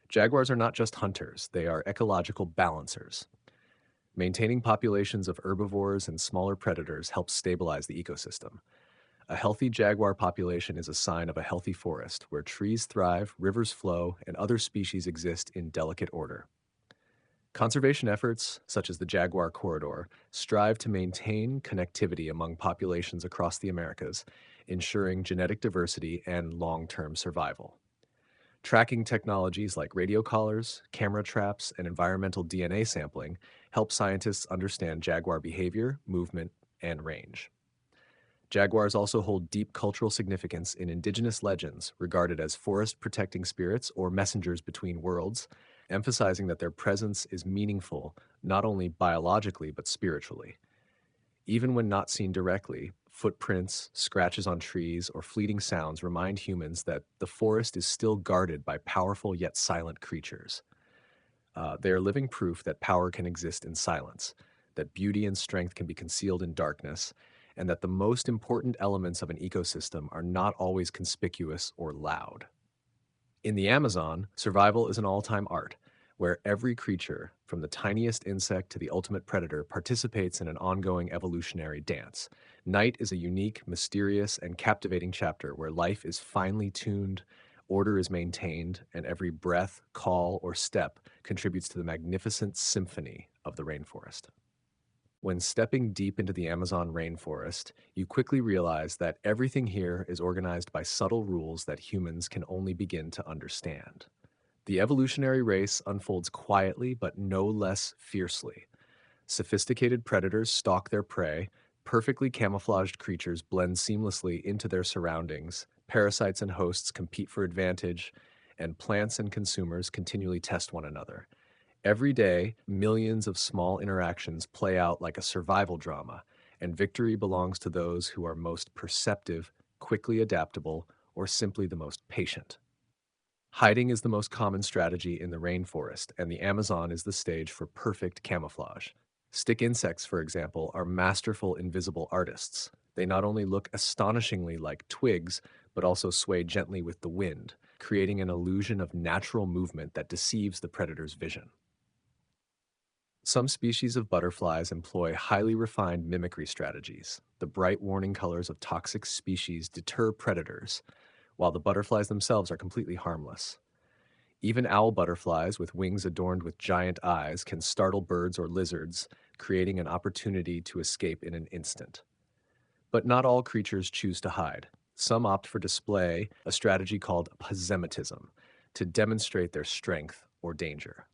Jaguars are not just hunters, they are ecological balancers. Maintaining populations of herbivores and smaller predators helps stabilize the ecosystem. A healthy jaguar population is a sign of a healthy forest where trees thrive, rivers flow, and other species exist in delicate order. Conservation efforts, such as the Jaguar Corridor, strive to maintain connectivity among populations across the Americas, ensuring genetic diversity and long-term survival. Tracking technologies like radio collars, camera traps, and environmental DNA sampling help scientists understand jaguar behavior, movement, and range. Jaguars also hold deep cultural significance in indigenous legends, regarded as forest protecting spirits or messengers between worlds, emphasizing that their presence is meaningful not only biologically but spiritually. Even when not seen directly, footprints, scratches on trees, or fleeting sounds remind humans that the forest is still guarded by powerful yet silent creatures. They are living proof that power can exist in silence, that beauty and strength can be concealed in darkness, and that the most important elements of an ecosystem are not always conspicuous or loud. In the Amazon, survival is an all-time art, where every creature, from the tiniest insect to the ultimate predator, participates in an ongoing evolutionary dance. Night is a unique, mysterious, and captivating chapter where life is finely tuned, order is maintained, and every breath, call, or step contributes to the magnificent symphony of the rainforest. When stepping deep into the Amazon rainforest, you quickly realize that everything here is organized by subtle rules that humans can only begin to understand. The evolutionary race unfolds quietly but no less fiercely. Sophisticated predators stalk their prey, perfectly camouflaged creatures blend seamlessly into their surroundings, parasites and hosts compete for advantage, and plants and consumers continually test one another. Every day, millions of small interactions play out like a survival drama, and victory belongs to those who are most perceptive, quickly adaptable, or simply the most patient. Hiding is the most common strategy in the rainforest, and the Amazon is the stage for perfect camouflage. Stick insects, for example, are masterful invisible artists. They not only look astonishingly like twigs, but also sway gently with the wind, creating an illusion of natural movement that deceives the predator's vision. Some species of butterflies employ highly refined mimicry strategies. The bright warning colors of toxic species deter predators, while the butterflies themselves are completely harmless. Even owl butterflies with wings adorned with giant eyes can startle birds or lizards, creating an opportunity to escape in an instant. But not all creatures choose to hide. Some opt for display, a strategy called posematism, to demonstrate their strength or danger.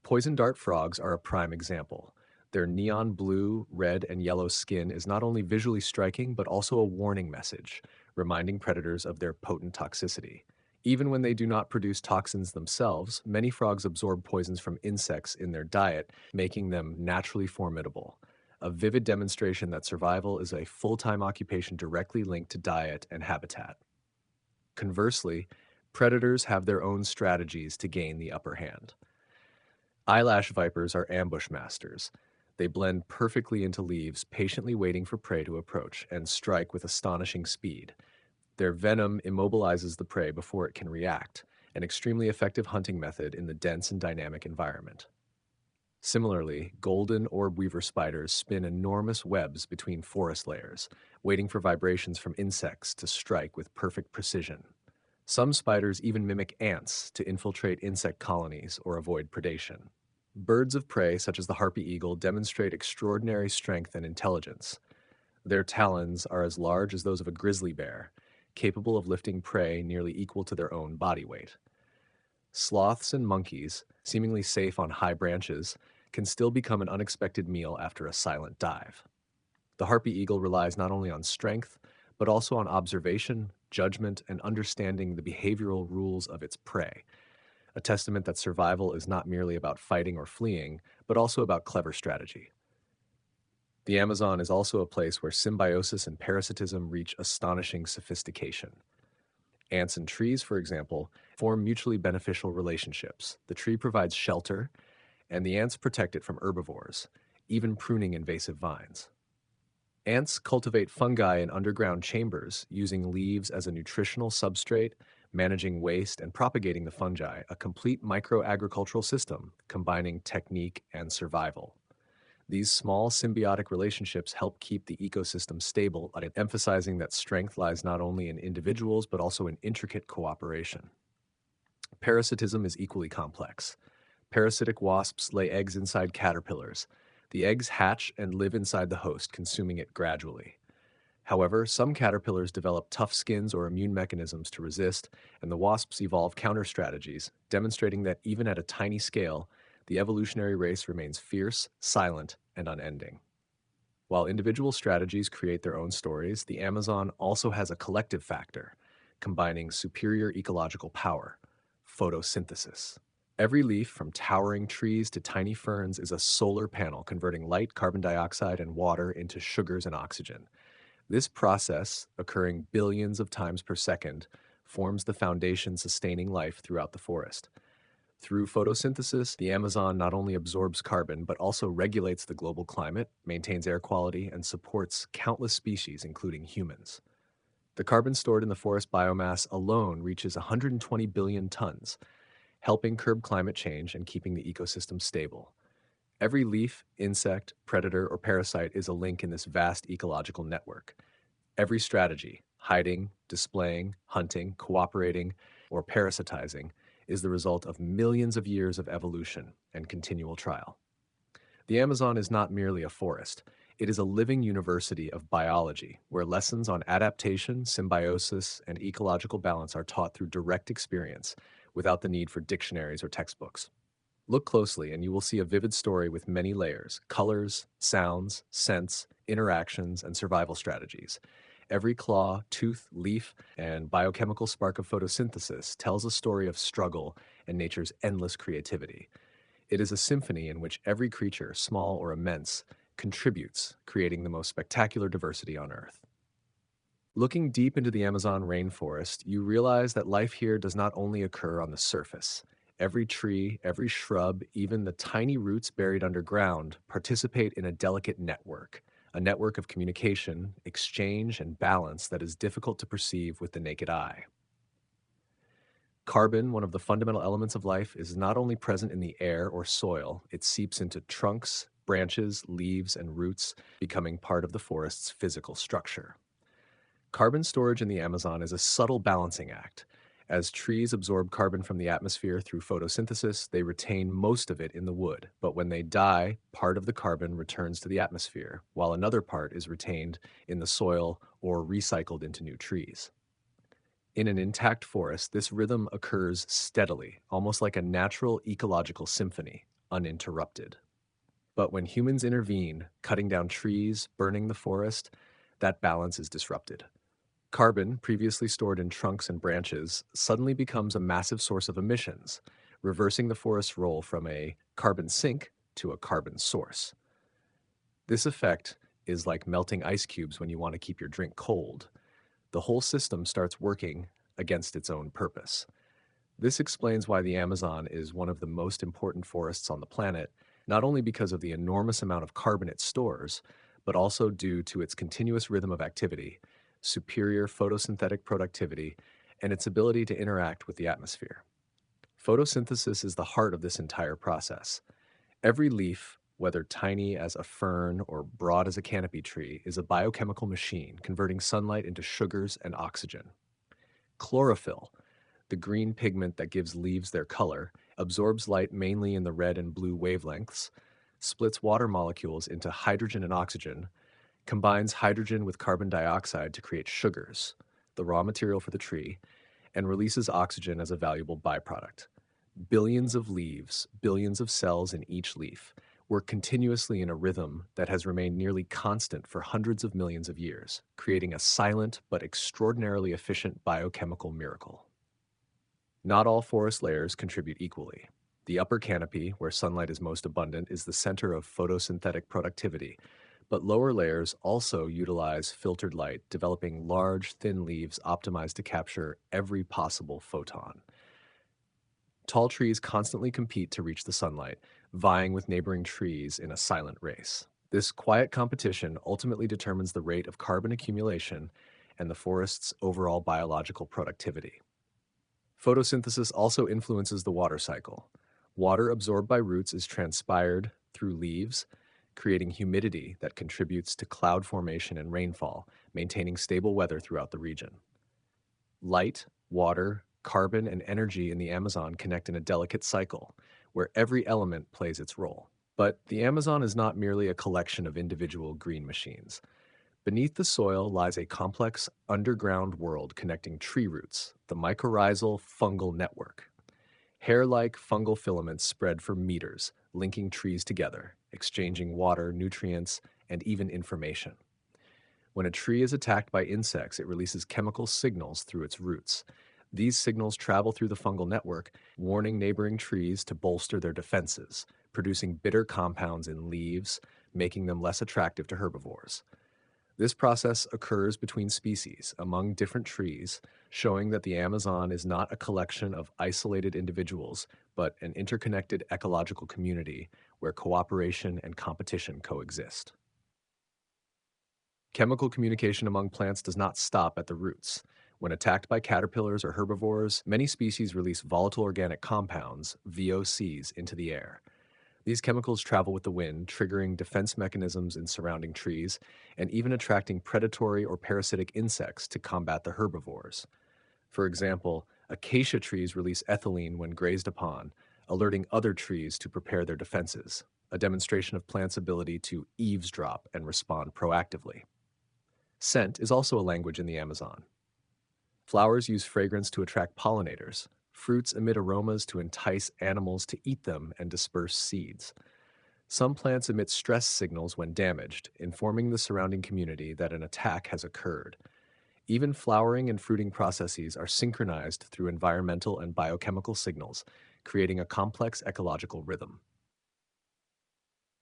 Poison dart frogs are a prime example. Their neon blue, red, and yellow skin is not only visually striking, but also a warning message, reminding predators of their potent toxicity. Even when they do not produce toxins themselves, many frogs absorb poisons from insects in their diet, making them naturally formidable. A vivid demonstration that survival is a full-time occupation directly linked to diet and habitat. Conversely, predators have their own strategies to gain the upper hand. Eyelash vipers are ambush masters. They blend perfectly into leaves, patiently waiting for prey to approach, and strike with astonishing speed. Their venom immobilizes the prey before it can react, an extremely effective hunting method in the dense and dynamic environment. Similarly, golden orb weaver spiders spin enormous webs between forest layers, waiting for vibrations from insects to strike with perfect precision. Some spiders even mimic ants to infiltrate insect colonies or avoid predation. Birds of prey, such as the harpy eagle, demonstrate extraordinary strength and intelligence. Their talons are as large as those of a grizzly bear, capable of lifting prey nearly equal to their own body weight. Sloths and monkeys, seemingly safe on high branches, can still become an unexpected meal after a silent dive. The harpy eagle relies not only on strength, but also on observation, judgment, and understanding the behavioral rules of its prey, a testament that survival is not merely about fighting or fleeing, but also about clever strategy. The Amazon is also a place where symbiosis and parasitism reach astonishing sophistication. Ants and trees, for example, form mutually beneficial relationships. The tree provides shelter, and the ants protect it from herbivores, even pruning invasive vines. Ants cultivate fungi in underground chambers, using leaves as a nutritional substrate, managing waste, and propagating the fungi, a complete microagricultural system combining technique and survival. These small symbiotic relationships help keep the ecosystem stable, emphasizing that strength lies not only in individuals but also in intricate cooperation. Parasitism is equally complex. Parasitic wasps lay eggs inside caterpillars. The eggs hatch and live inside the host, consuming it gradually. However, some caterpillars develop tough skins or immune mechanisms to resist, and the wasps evolve counter strategies, demonstrating that even at a tiny scale, the evolutionary race remains fierce, silent, and unending. While individual strategies create their own stories, the Amazon also has a collective factor, combining superior ecological power: photosynthesis. Every leaf, from towering trees to tiny ferns, is a solar panel converting light, carbon dioxide, and water into sugars and oxygen. This process, occurring billions of times per second, forms the foundation sustaining life throughout the forest. Through photosynthesis, the Amazon not only absorbs carbon, but also regulates the global climate, maintains air quality, and supports countless species, including humans. The carbon stored in the forest biomass alone reaches 120 billion tons, helping curb climate change and keeping the ecosystem stable. Every leaf, insect, predator, or parasite is a link in this vast ecological network. Every strategy, hiding, displaying, hunting, cooperating, or parasitizing, is the result of millions of years of evolution and continual trial. The Amazon is not merely a forest. It is a living university of biology, where lessons on adaptation, symbiosis, and ecological balance are taught through direct experience, without the need for dictionaries or textbooks. Look closely, and you will see a vivid story with many layers: colors, sounds, scents, interactions, and survival strategies. Every claw, tooth, leaf, and biochemical spark of photosynthesis tells a story of struggle and nature's endless creativity. It is a symphony in which every creature, small or immense, contributes, creating the most spectacular diversity on Earth. Looking deep into the Amazon rainforest, you realize that life here does not only occur on the surface. Every tree, every shrub, even the tiny roots buried underground participate in a delicate network, a network of communication, exchange, and balance that is difficult to perceive with the naked eye. Carbon, one of the fundamental elements of life, is not only present in the air or soil, it seeps into trunks, branches, leaves, and roots, becoming part of the forest's physical structure. Carbon storage in the Amazon is a subtle balancing act. As trees absorb carbon from the atmosphere through photosynthesis, they retain most of it in the wood. But when they die, part of the carbon returns to the atmosphere, while another part is retained in the soil or recycled into new trees. In an intact forest, this rhythm occurs steadily, almost like a natural ecological symphony, uninterrupted. But when humans intervene, cutting down trees, burning the forest, that balance is disrupted. Carbon, previously stored in trunks and branches, suddenly becomes a massive source of emissions, reversing the forest's role from a carbon sink to a carbon source. This effect is like melting ice cubes when you want to keep your drink cold. The whole system starts working against its own purpose. This explains why the Amazon is one of the most important forests on the planet, not only because of the enormous amount of carbon it stores, but also due to its continuous rhythm of activity, superior photosynthetic productivity, and its ability to interact with the atmosphere. Photosynthesis is the heart of this entire process. Every leaf, whether tiny as a fern or broad as a canopy tree, is a biochemical machine converting sunlight into sugars and oxygen. Chlorophyll, the green pigment that gives leaves their color, absorbs light mainly in the red and blue wavelengths, splits water molecules into hydrogen and oxygen, combines hydrogen with carbon dioxide to create sugars, the raw material for the tree, and releases oxygen as a valuable byproduct. Billions of leaves, billions of cells in each leaf, work continuously in a rhythm that has remained nearly constant for hundreds of millions of years, creating a silent but extraordinarily efficient biochemical miracle. Not all forest layers contribute equally. The upper canopy, where sunlight is most abundant, is the center of photosynthetic productivity, but lower layers also utilize filtered light, developing large, thin leaves optimized to capture every possible photon. Tall trees constantly compete to reach the sunlight, vying with neighboring trees in a silent race. This quiet competition ultimately determines the rate of carbon accumulation and the forest's overall biological productivity. Photosynthesis also influences the water cycle. Water absorbed by roots is transpired through leaves, creating humidity that contributes to cloud formation and rainfall, maintaining stable weather throughout the region. Light, water, carbon, and energy in the Amazon connect in a delicate cycle, where every element plays its role. But the Amazon is not merely a collection of individual green machines. Beneath the soil lies a complex underground world connecting tree roots, the mycorrhizal fungal network. Hair-like fungal filaments spread for meters, linking trees together, exchanging water, nutrients, and even information. When a tree is attacked by insects, it releases chemical signals through its roots. These signals travel through the fungal network, warning neighboring trees to bolster their defenses, producing bitter compounds in leaves, making them less attractive to herbivores. This process occurs between species, among different trees, showing that the Amazon is not a collection of isolated individuals, but an interconnected ecological community where cooperation and competition coexist. Chemical communication among plants does not stop at the roots. When attacked by caterpillars or herbivores, many species release volatile organic compounds, VOCs, into the air. These chemicals travel with the wind, triggering defense mechanisms in surrounding trees and even attracting predatory or parasitic insects to combat the herbivores. For example, acacia trees release ethylene when grazed upon, alerting other trees to prepare their defenses, a demonstration of plants' ability to eavesdrop and respond proactively. Scent is also a language in the Amazon. Flowers use fragrance to attract pollinators. Fruits emit aromas to entice animals to eat them and disperse seeds. Some plants emit stress signals when damaged, informing the surrounding community that an attack has occurred. Even flowering and fruiting processes are synchronized through environmental and biochemical signals, creating a complex ecological rhythm.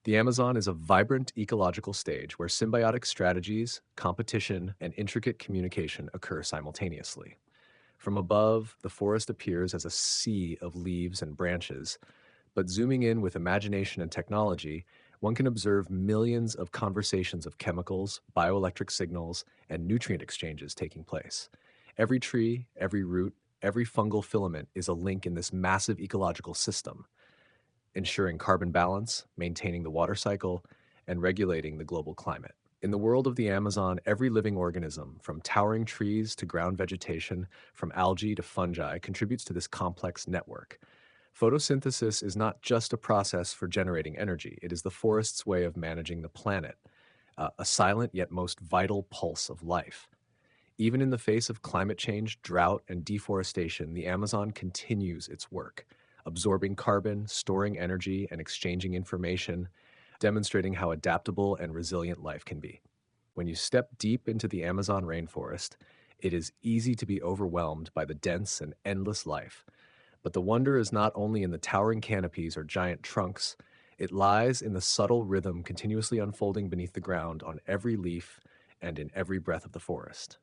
The Amazon is a vibrant ecological stage where symbiotic strategies, competition, and intricate communication occur simultaneously. From above, the forest appears as a sea of leaves and branches, but zooming in with imagination and technology, one can observe millions of conversations of chemicals, bioelectric signals, and nutrient exchanges taking place. Every tree, every root, every fungal filament is a link in this massive ecological system, ensuring carbon balance, maintaining the water cycle, and regulating the global climate. In the world of the Amazon, every living organism, from towering trees to ground vegetation, from algae to fungi, contributes to this complex network. Photosynthesis is not just a process for generating energy, it is the forest's way of managing the planet, a silent yet most vital pulse of life. Even in the face of climate change, drought, and deforestation, the Amazon continues its work, absorbing carbon, storing energy, and exchanging information, demonstrating how adaptable and resilient life can be. When you step deep into the Amazon rainforest, it is easy to be overwhelmed by the dense and endless life. But the wonder is not only in the towering canopies or giant trunks, it lies in the subtle rhythm continuously unfolding beneath the ground on every leaf and in every breath of the forest.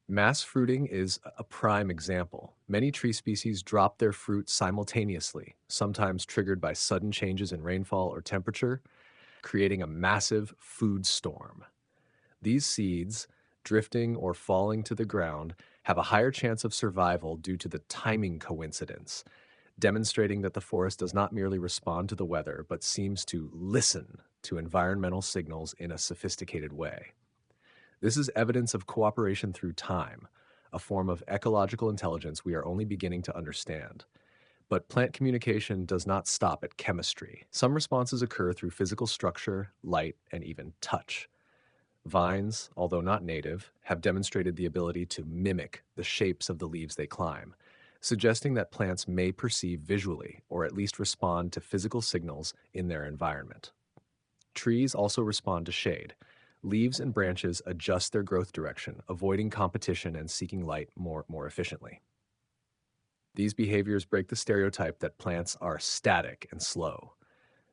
Mass fruiting is a prime example. Many tree species drop their fruit simultaneously, sometimes triggered by sudden changes in rainfall or temperature, creating a massive food storm. These seeds, drifting or falling to the ground, have a higher chance of survival due to the timing coincidence, demonstrating that the forest does not merely respond to the weather, but seems to listen to environmental signals in a sophisticated way. This is evidence of cooperation through time, a form of ecological intelligence we are only beginning to understand. But plant communication does not stop at chemistry. Some responses occur through physical structure, light, and even touch. Vines, although not native, have demonstrated the ability to mimic the shapes of the leaves they climb, suggesting that plants may perceive visually or at least respond to physical signals in their environment. Trees also respond to shade. Leaves and branches adjust their growth direction, avoiding competition and seeking light more efficiently. These behaviors break the stereotype that plants are static and slow.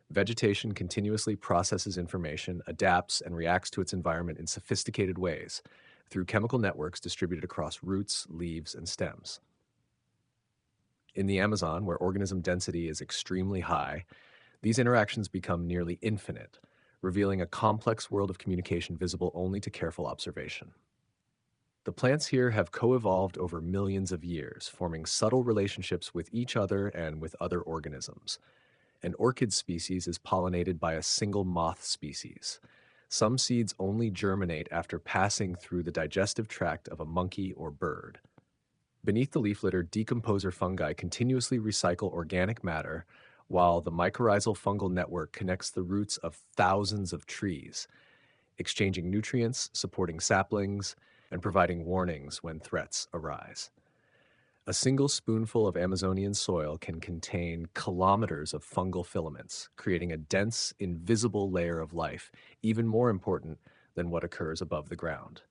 Vegetation continuously processes information, adapts, and reacts to its environment in sophisticated ways through chemical networks distributed across roots, leaves, and stems. In the Amazon, where organism density is extremely high, these interactions become nearly infinite, revealing a complex world of communication visible only to careful observation. The plants here have co-evolved over millions of years, forming subtle relationships with each other and with other organisms. An orchid species is pollinated by a single moth species. Some seeds only germinate after passing through the digestive tract of a monkey or bird. Beneath the leaf litter, decomposer fungi continuously recycle organic matter, while the mycorrhizal fungal network connects the roots of thousands of trees, exchanging nutrients, supporting saplings, and providing warnings when threats arise. A single spoonful of Amazonian soil can contain kilometers of fungal filaments, creating a dense, invisible layer of life, even more important than what occurs above the ground.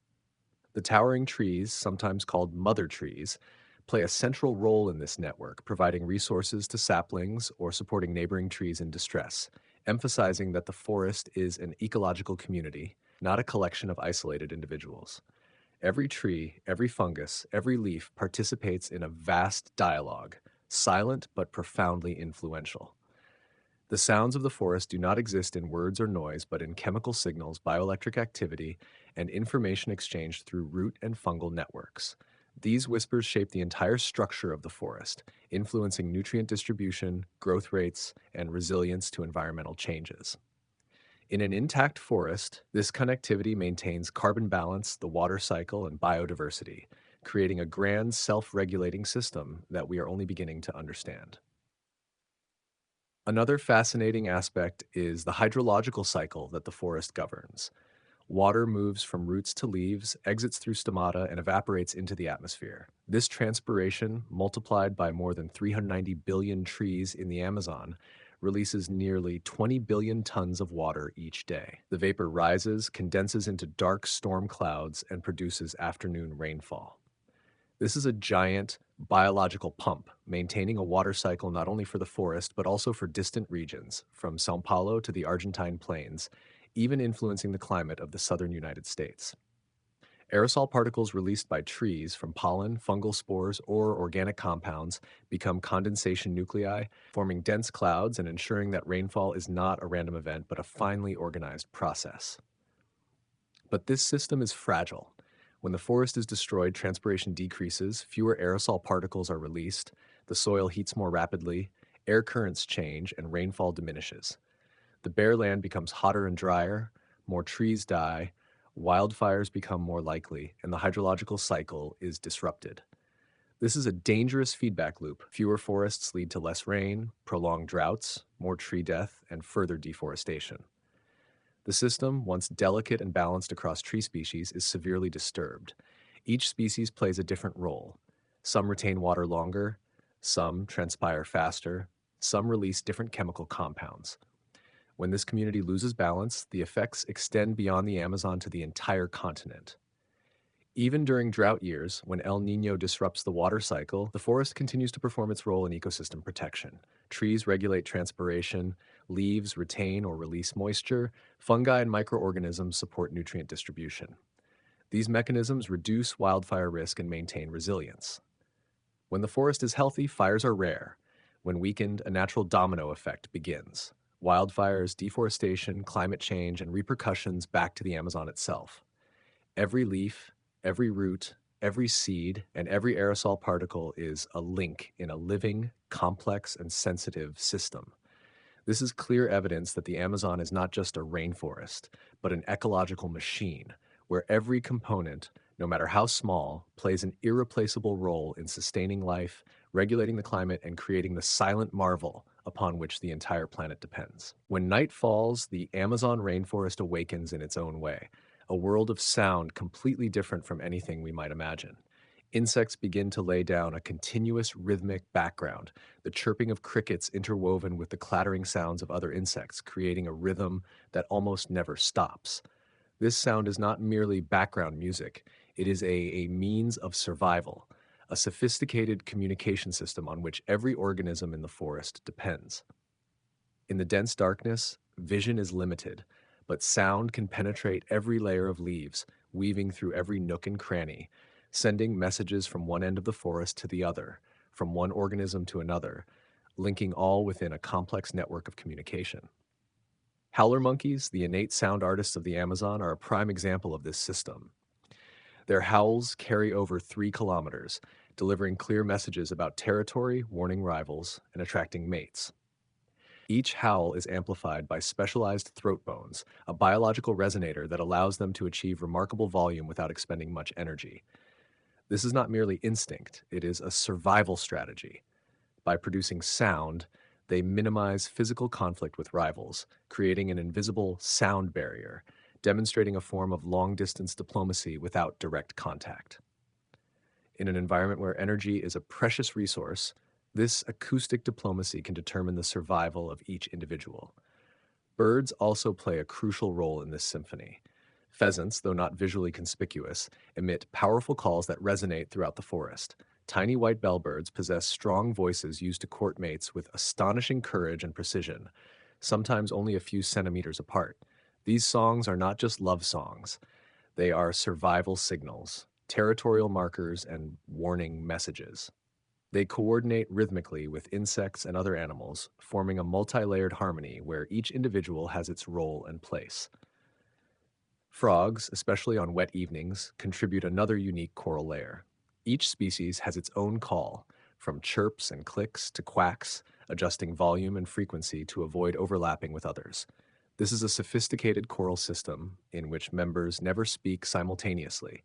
The towering trees, sometimes called mother trees, play a central role in this network, providing resources to saplings or supporting neighboring trees in distress, emphasizing that the forest is an ecological community, not a collection of isolated individuals. Every tree, every fungus, every leaf participates in a vast dialogue, silent but profoundly influential. The sounds of the forest do not exist in words or noise, but in chemical signals, bioelectric activity, and information exchanged through root and fungal networks. These whispers shape the entire structure of the forest, influencing nutrient distribution, growth rates, and resilience to environmental changes. In an intact forest, this connectivity maintains carbon balance, the water cycle, and biodiversity, creating a grand self-regulating system that we are only beginning to understand. Another fascinating aspect is the hydrological cycle that the forest governs. Water moves from roots to leaves, exits through stomata, and evaporates into the atmosphere. This transpiration, multiplied by more than 390 billion trees in the Amazon, releases nearly 20 billion tons of water each day. The vapor rises, condenses into dark storm clouds, and produces afternoon rainfall. This is a giant biological pump, maintaining a water cycle not only for the forest, but also for distant regions, from Sao Paulo to the Argentine plains, even influencing the climate of the southern United States. Aerosol particles released by trees from pollen, fungal spores, or organic compounds become condensation nuclei, forming dense clouds and ensuring that rainfall is not a random event but a finely organized process. But this system is fragile. When the forest is destroyed, transpiration decreases, fewer aerosol particles are released, the soil heats more rapidly, air currents change, and rainfall diminishes. The bare land becomes hotter and drier, more trees die, wildfires become more likely, and the hydrological cycle is disrupted. This is a dangerous feedback loop. Fewer forests lead to less rain, prolonged droughts, more tree death, and further deforestation. The system, once delicate and balanced across tree species, is severely disturbed. Each species plays a different role. Some retain water longer, some transpire faster, some release different chemical compounds. When this community loses balance, the effects extend beyond the Amazon to the entire continent. Even during drought years, when El Nino disrupts the water cycle, the forest continues to perform its role in ecosystem protection. Trees regulate transpiration, leaves retain or release moisture, fungi and microorganisms support nutrient distribution. These mechanisms reduce wildfire risk and maintain resilience. When the forest is healthy, fires are rare. When weakened, a natural domino effect begins. Wildfires, deforestation, climate change, and repercussions back to the Amazon itself. Every leaf, every root, every seed, and every aerosol particle is a link in a living, complex, and sensitive system. This is clear evidence that the Amazon is not just a rainforest, but an ecological machine, where every component, no matter how small, plays an irreplaceable role in sustaining life, regulating the climate, and creating the silent marvel upon which the entire planet depends. When night falls, the Amazon rainforest awakens in its own way, a world of sound completely different from anything we might imagine. Insects begin to lay down a continuous rhythmic background, the chirping of crickets interwoven with the clattering sounds of other insects, creating a rhythm that almost never stops. This sound is not merely background music, it is a means of survival, a sophisticated communication system on which every organism in the forest depends. In the dense darkness, vision is limited, but sound can penetrate every layer of leaves, weaving through every nook and cranny, sending messages from one end of the forest to the other, from one organism to another, linking all within a complex network of communication. Howler monkeys, the innate sound artists of the Amazon, are a prime example of this system. Their howls carry over 3 kilometers, delivering clear messages about territory, warning rivals, and attracting mates. Each howl is amplified by specialized throat bones, a biological resonator that allows them to achieve remarkable volume without expending much energy. This is not merely instinct, it is a survival strategy. By producing sound, they minimize physical conflict with rivals, creating an invisible sound barrier, demonstrating a form of long-distance diplomacy without direct contact. In an environment where energy is a precious resource, this acoustic diplomacy can determine the survival of each individual. Birds also play a crucial role in this symphony. Pheasants, though not visually conspicuous, emit powerful calls that resonate throughout the forest. Tiny white bellbirds possess strong voices used to court mates with astonishing courage and precision, sometimes only a few centimeters apart. These songs are not just love songs, they are survival signals, territorial markers, and warning messages. They coordinate rhythmically with insects and other animals, forming a multi-layered harmony where each individual has its role and place. Frogs, especially on wet evenings, contribute another unique choral layer. Each species has its own call, from chirps and clicks to quacks, adjusting volume and frequency to avoid overlapping with others. This is a sophisticated choral system in which members never speak simultaneously,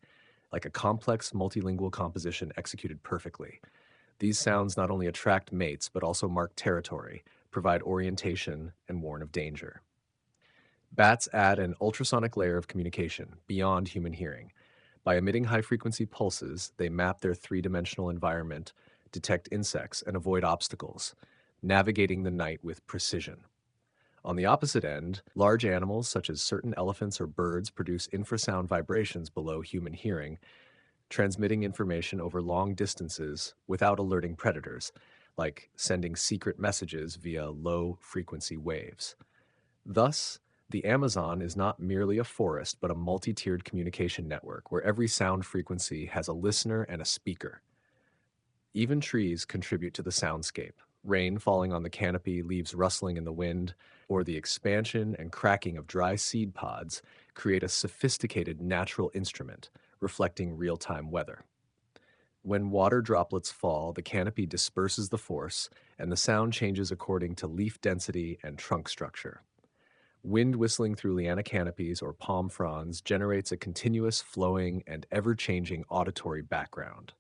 like a complex multilingual composition executed perfectly. These sounds not only attract mates but also mark territory, provide orientation, and warn of danger. Bats add an ultrasonic layer of communication beyond human hearing. By emitting high-frequency pulses, they map their three-dimensional environment, detect insects, and avoid obstacles, navigating the night with precision. On the opposite end, large animals such as certain elephants or birds produce infrasound vibrations below human hearing, transmitting information over long distances without alerting predators, like sending secret messages via low frequency waves. Thus, the Amazon is not merely a forest, but a multi tiered communication network where every sound frequency has a listener and a speaker. Even trees contribute to the soundscape. Rain falling on the canopy, leaves rustling in the wind, or the expansion and cracking of dry seed pods create a sophisticated natural instrument reflecting real time weather. When water droplets fall, the canopy disperses the force, and the sound changes according to leaf density and trunk structure. Wind whistling through liana canopies or palm fronds generates a continuous, flowing, and ever changing auditory background.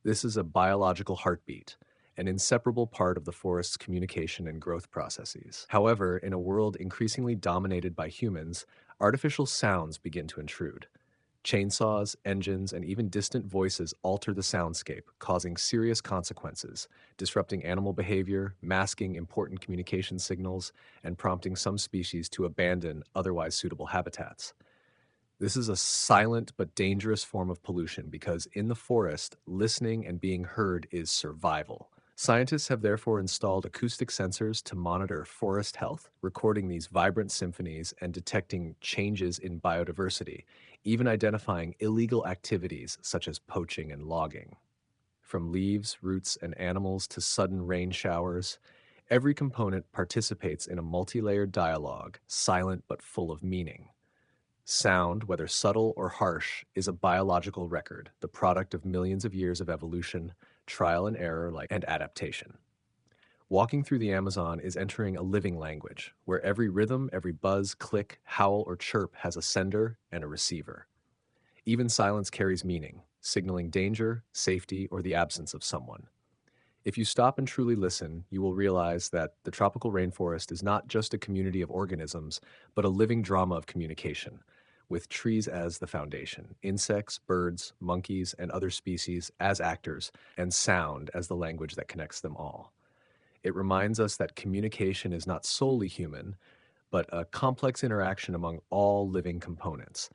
This is a biological heartbeat, an inseparable part of the forest's communication and growth processes. However, in a world increasingly dominated by humans, artificial sounds begin to intrude. Chainsaws, engines, and even distant voices alter the soundscape, causing serious consequences, disrupting animal behavior, masking important communication signals, and prompting some species to abandon otherwise suitable habitats. This is a silent but dangerous form of pollution because in the forest, listening and being heard is survival. Scientists have therefore installed acoustic sensors to monitor forest health, recording these vibrant symphonies and detecting changes in biodiversity, even identifying illegal activities such as poaching and logging. From leaves, roots, and animals to sudden rain showers, every component participates in a multi layered dialogue, silent but full of meaning. Sound, whether subtle or harsh, is a biological record, the product of millions of years of evolution, trial and error, and adaptation. Walking through the Amazon is entering a living language, where every rhythm, every buzz, click, howl, or chirp has a sender and a receiver. Even silence carries meaning, signaling danger, safety, or the absence of someone. If you stop and truly listen, you will realize that the tropical rainforest is not just a community of organisms, but a living drama of communication, with trees as the foundation, insects, birds, monkeys, and other species as actors, and sound as the language that connects them all. It reminds us that communication is not solely human, but a complex interaction among all living components,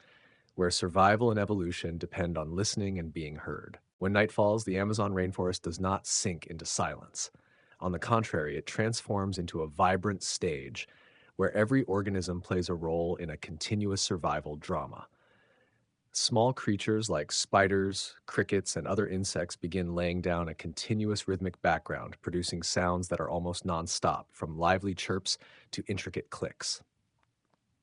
where survival and evolution depend on listening and being heard. When night falls, the Amazon rainforest does not sink into silence. On the contrary, it transforms into a vibrant stage where every organism plays a role in a continuous survival drama. Small creatures like spiders, crickets, and other insects begin laying down a continuous rhythmic background, producing sounds that are almost nonstop, from lively chirps to intricate clicks.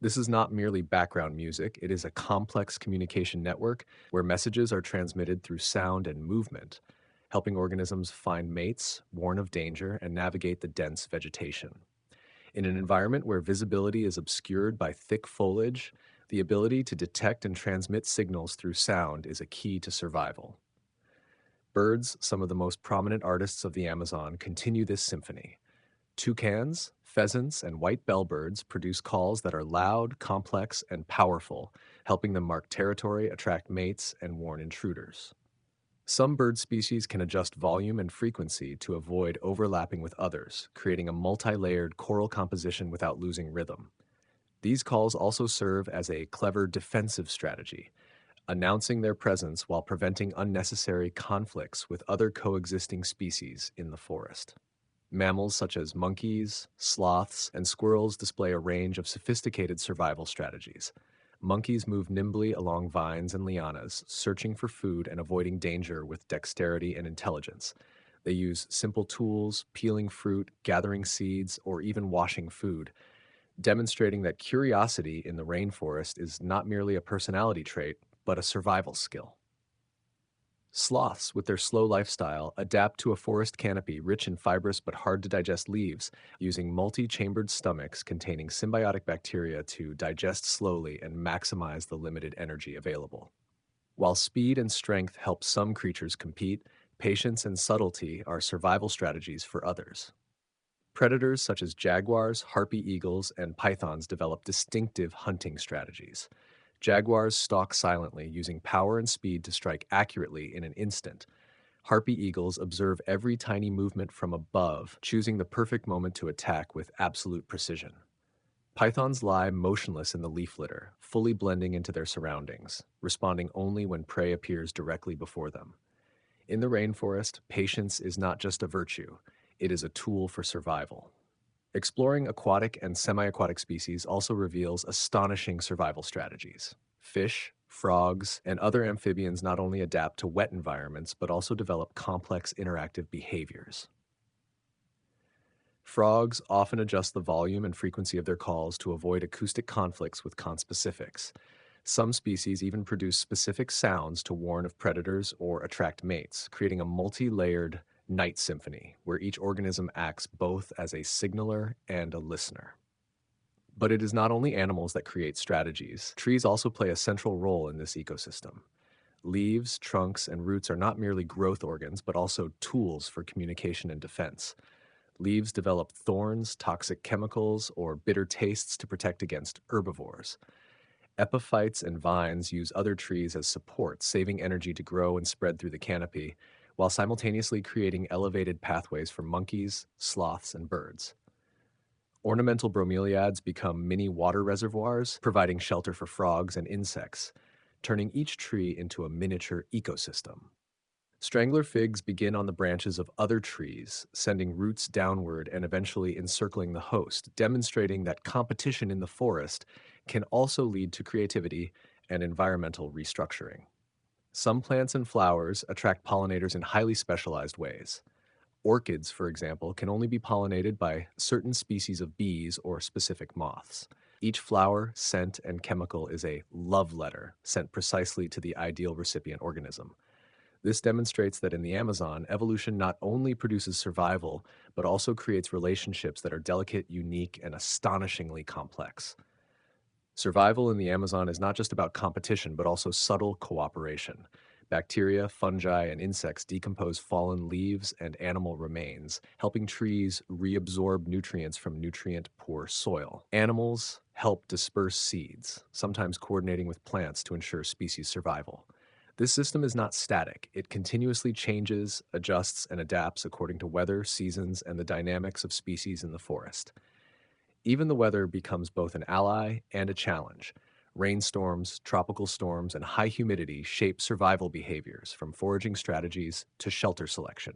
This is not merely background music, it is a complex communication network where messages are transmitted through sound and movement, helping organisms find mates, warn of danger, and navigate the dense vegetation. In an environment where visibility is obscured by thick foliage, the ability to detect and transmit signals through sound is a key to survival. Birds, some of the most prominent artists of the Amazon, continue this symphony. Toucans, pheasants, and white bellbirds produce calls that are loud, complex, and powerful, helping them mark territory, attract mates, and warn intruders. Some bird species can adjust volume and frequency to avoid overlapping with others, creating a multi-layered choral composition without losing rhythm. These calls also serve as a clever defensive strategy, announcing their presence while preventing unnecessary conflicts with other coexisting species in the forest. Mammals such as monkeys, sloths, and squirrels display a range of sophisticated survival strategies. Monkeys move nimbly along vines and lianas, searching for food and avoiding danger with dexterity and intelligence. They use simple tools, peeling fruit, gathering seeds, or even washing food, demonstrating that curiosity in the rainforest is not merely a personality trait, but a survival skill. Sloths, with their slow lifestyle, adapt to a forest canopy rich in fibrous but hard to digest leaves, using multi chambered stomachs containing symbiotic bacteria to digest slowly and maximize the limited energy available. While speed and strength help some creatures compete, patience and subtlety are survival strategies for others. Predators such as jaguars, harpy eagles, and pythons develop distinctive hunting strategies. Jaguars stalk silently, using power and speed to strike accurately in an instant. Harpy eagles observe every tiny movement from above, choosing the perfect moment to attack with absolute precision. Pythons lie motionless in the leaf litter, fully blending into their surroundings, responding only when prey appears directly before them. In the rainforest, patience is not just a virtue, it is a tool for survival. Exploring aquatic and semi aquatic species also reveals astonishing survival strategies. Fish, frogs, and other amphibians not only adapt to wet environments but also develop complex interactive behaviors. Frogs often adjust the volume and frequency of their calls to avoid acoustic conflicts with conspecifics. Some species even produce specific sounds to warn of predators or attract mates, creating a multi layered night symphony where each organism acts both as a signaler and a listener. But it is not only animals that create strategies. Trees also play a central role in this ecosystem. Leaves, trunks, and roots are not merely growth organs, but also tools for communication and defense. Leaves develop thorns, toxic chemicals, or bitter tastes to protect against herbivores. Epiphytes and vines use other trees as support, saving energy to grow and spread through the canopy, while simultaneously creating elevated pathways for monkeys, sloths, and birds. Ornamental bromeliads become mini water reservoirs, providing shelter for frogs and insects, turning each tree into a miniature ecosystem. Strangler figs begin on the branches of other trees, sending roots downward and eventually encircling the host, demonstrating that competition in the forest can also lead to creativity and environmental restructuring. Some plants and flowers attract pollinators in highly specialized ways. Orchids, for example, can only be pollinated by certain species of bees or specific moths. Each flower, scent, and chemical is a love letter sent precisely to the ideal recipient organism. This demonstrates that in the Amazon, evolution not only produces survival, but also creates relationships that are delicate, unique, and astonishingly complex. Survival in the Amazon is not just about competition, but also subtle cooperation. Bacteria, fungi, and insects decompose fallen leaves and animal remains, helping trees reabsorb nutrients from nutrient-poor soil. Animals help disperse seeds, sometimes coordinating with plants to ensure species survival. This system is not static. It continuously changes, adjusts, and adapts according to weather, seasons, and the dynamics of species in the forest. Even the weather becomes both an ally and a challenge. Rainstorms, tropical storms, and high humidity shape survival behaviors, from foraging strategies to shelter selection.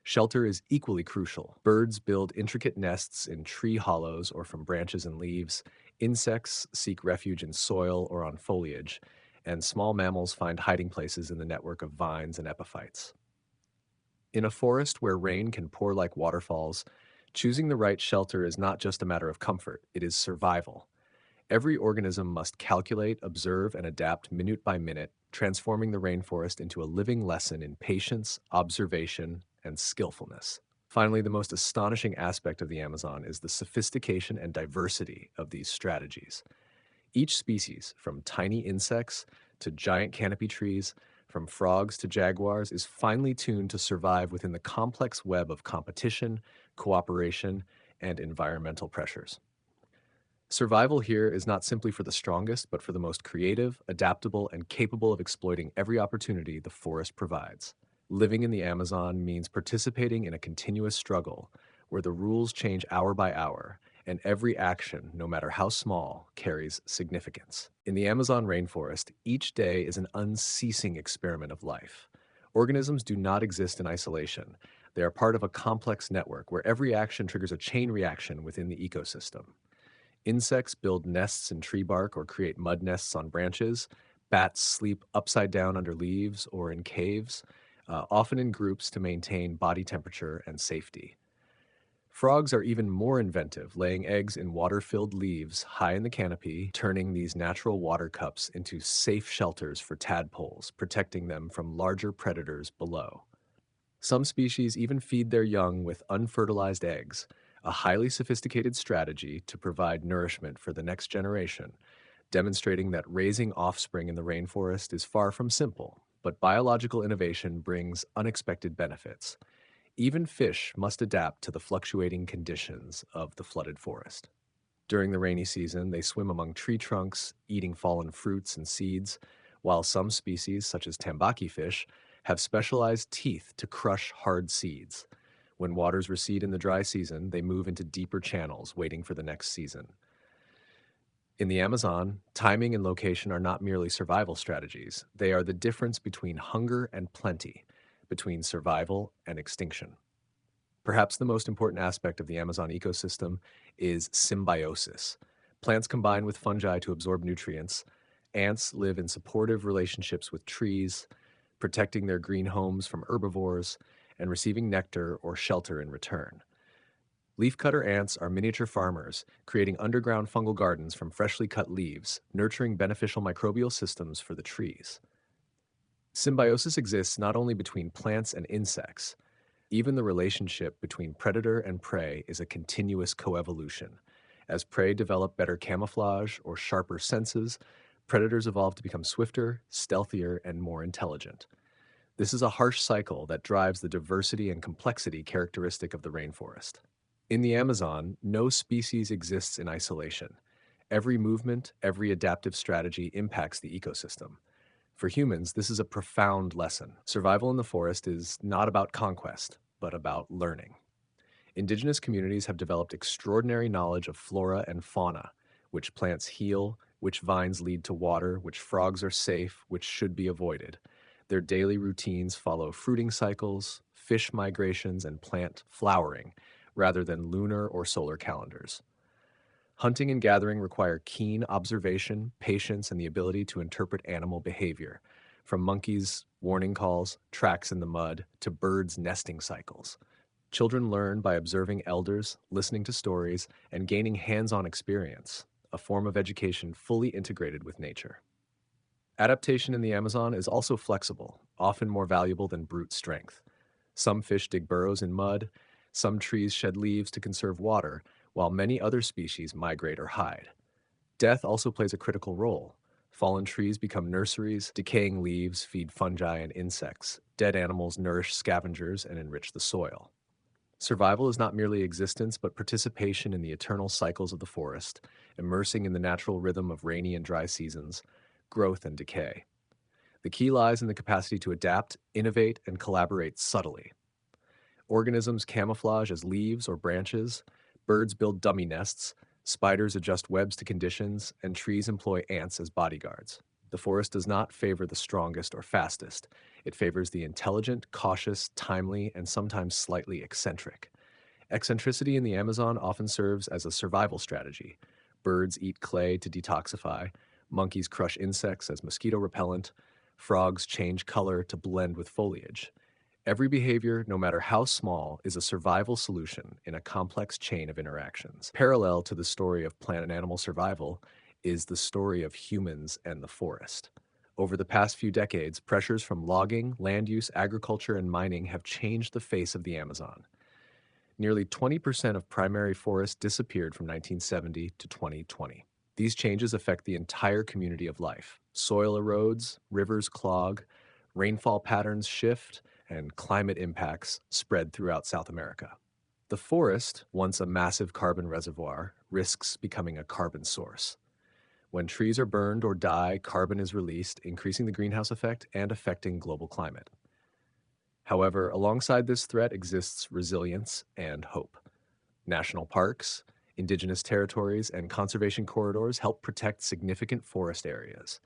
Shelter is equally crucial. Birds build intricate nests in tree hollows or from branches and leaves. Insects seek refuge in soil or on foliage, and small mammals find hiding places in the network of vines and epiphytes. In a forest where rain can pour like waterfalls, choosing the right shelter is not just a matter of comfort, it is survival. Every organism must calculate, observe, and adapt minute by minute, transforming the rainforest into a living lesson in patience, observation, and skillfulness. Finally, the most astonishing aspect of the Amazon is the sophistication and diversity of these strategies. Each species, from tiny insects to giant canopy trees, from frogs to jaguars, is finely tuned to survive within the complex web of competition, cooperation, and environmental pressures. Survival here is not simply for the strongest, but for the most creative, adaptable, and capable of exploiting every opportunity the forest provides. Living in the Amazon means participating in a continuous struggle where the rules change hour by hour, and every action, no matter how small, carries significance. In the Amazon rainforest, each day is an unceasing experiment of life. Organisms do not exist in isolation. They are part of a complex network where every action triggers a chain reaction within the ecosystem. Insects build nests in tree bark or create mud nests on branches. Bats sleep upside down under leaves or in caves, often in groups to maintain body temperature and safety. Frogs are even more inventive, laying eggs in water-filled leaves high in the canopy, turning these natural water cups into safe shelters for tadpoles, protecting them from larger predators below. Some species even feed their young with unfertilized eggs, a highly sophisticated strategy to provide nourishment for the next generation, demonstrating that raising offspring in the rainforest is far from simple, but biological innovation brings unexpected benefits. Even fish must adapt to the fluctuating conditions of the flooded forest. During the rainy season, they swim among tree trunks, eating fallen fruits and seeds, while some species, such as tambaki fish, have specialized teeth to crush hard seeds. When waters recede in the dry season, they move into deeper channels, waiting for the next season. In the Amazon, timing and location are not merely survival strategies, they are the difference between hunger and plenty, between survival and extinction. Perhaps the most important aspect of the Amazon ecosystem is symbiosis. Plants combine with fungi to absorb nutrients. Ants live in supportive relationships with trees, protecting their green homes from herbivores and receiving nectar or shelter in return. Leafcutter ants are miniature farmers, creating underground fungal gardens from freshly cut leaves, nurturing beneficial microbial systems for the trees. Symbiosis exists not only between plants and insects, even the relationship between predator and prey is a continuous coevolution. As prey develop better camouflage or sharper senses, predators evolve to become swifter, stealthier, and more intelligent. This is a harsh cycle that drives the diversity and complexity characteristic of the rainforest. In the Amazon, no species exists in isolation. Every movement, every adaptive strategy impacts the ecosystem. For humans, this is a profound lesson. Survival in the forest is not about conquest, but about learning. Indigenous communities have developed extraordinary knowledge of flora and fauna, which plants heal, which vines lead to water, which frogs are safe, which should be avoided. Their daily routines follow fruiting cycles, fish migrations, and plant flowering, rather than lunar or solar calendars. Hunting and gathering require keen observation, patience, and the ability to interpret animal behavior, from monkeys' warning calls, tracks in the mud, to birds' nesting cycles. Children learn by observing elders, listening to stories, and gaining hands-on experience, a form of education fully integrated with nature. Adaptation in the Amazon is also flexible, often more valuable than brute strength. Some fish dig burrows in mud, some trees shed leaves to conserve water, while many other species migrate or hide. Death also plays a critical role. Fallen trees become nurseries, decaying leaves feed fungi and insects, dead animals nourish scavengers and enrich the soil. Survival is not merely existence, but participation in the eternal cycles of the forest, immersing in the natural rhythm of rainy and dry seasons, growth and decay. The key lies in the capacity to adapt, innovate, and collaborate subtly. Organisms camouflage as leaves or branches, birds build dummy nests, spiders adjust webs to conditions, and trees employ ants as bodyguards. The forest does not favor the strongest or fastest. It favors the intelligent, cautious, timely, and sometimes slightly eccentric. Eccentricity in the Amazon often serves as a survival strategy. Birds eat clay to detoxify, monkeys crush insects as mosquito repellent, frogs change color to blend with foliage. Every behavior, no matter how small, is a survival solution in a complex chain of interactions. Parallel to the story of plant and animal survival is the story of humans and the forest. Over the past few decades, pressures from logging, land use, agriculture, and mining have changed the face of the Amazon. Nearly 20% of primary forest disappeared from 1970 to 2020. These changes affect the entire community of life. Soil erodes, rivers clog, rainfall patterns shift, and climate impacts spread throughout South America. The forest, once a massive carbon reservoir, risks becoming a carbon source. When trees are burned or die, carbon is released, increasing the greenhouse effect and affecting global climate. However, alongside this threat exists resilience and hope. National parks, indigenous territories, and conservation corridors help protect significant forest areas.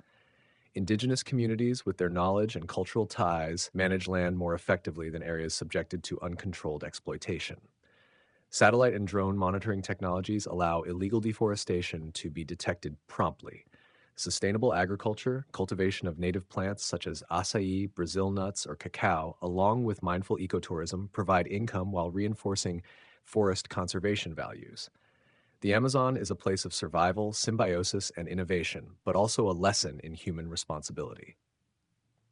Indigenous communities, with their knowledge and cultural ties, manage land more effectively than areas subjected to uncontrolled exploitation. Satellite and drone monitoring technologies allow illegal deforestation to be detected promptly. Sustainable agriculture, cultivation of native plants such as acai, Brazil nuts, or cacao, along with mindful ecotourism, provide income while reinforcing forest conservation values. The Amazon is a place of survival, symbiosis, and innovation, but also a lesson in human responsibility.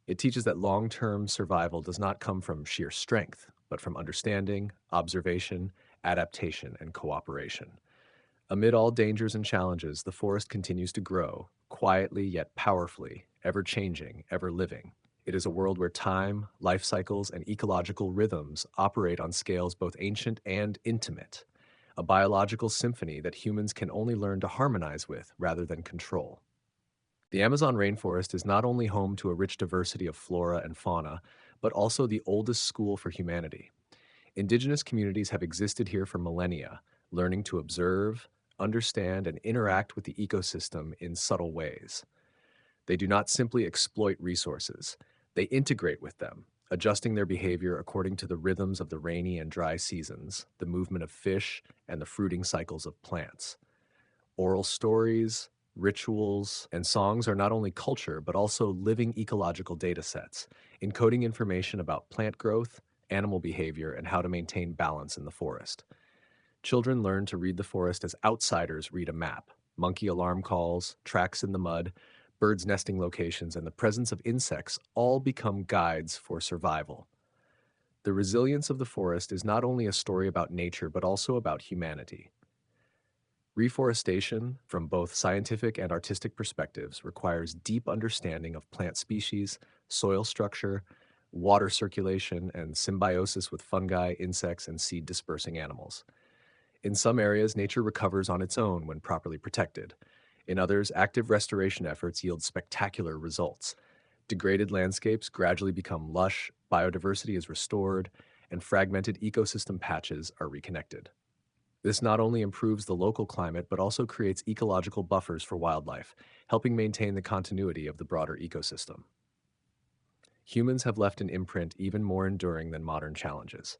It teaches that long-term survival does not come from sheer strength, but from understanding, observation, adaptation, and cooperation. Amid all dangers and challenges, the forest continues to grow, quietly yet powerfully, ever changing, ever living. It is a world where time, life cycles, and ecological rhythms operate on scales both ancient and intimate, a biological symphony that humans can only learn to harmonize with rather than control. The Amazon rainforest is not only home to a rich diversity of flora and fauna, but also the oldest school for humanity. Indigenous communities have existed here for millennia, learning to observe, understand, and interact with the ecosystem in subtle ways. They do not simply exploit resources, they integrate with them, adjusting their behavior according to the rhythms of the rainy and dry seasons, the movement of fish, and the fruiting cycles of plants. Oral stories, rituals, and songs are not only culture, but also living ecological data sets, encoding information about plant growth, animal behavior, and how to maintain balance in the forest. Children learn to read the forest as outsiders read a map. Monkey alarm calls, tracks in the mud, birds' nesting locations, and the presence of insects all become guides for survival. The resilience of the forest is not only a story about nature, but also about humanity. Reforestation, from both scientific and artistic perspectives, requires deep understanding of plant species, soil structure, water circulation, and symbiosis with fungi, insects, and seed dispersing animals. In some areas, nature recovers on its own when properly protected. In others, active restoration efforts yield spectacular results. Degraded landscapes gradually become lush, biodiversity is restored, and fragmented ecosystem patches are reconnected. This not only improves the local climate, but also creates ecological buffers for wildlife, helping maintain the continuity of the broader ecosystem. Humans have left an imprint even more enduring than modern challenges.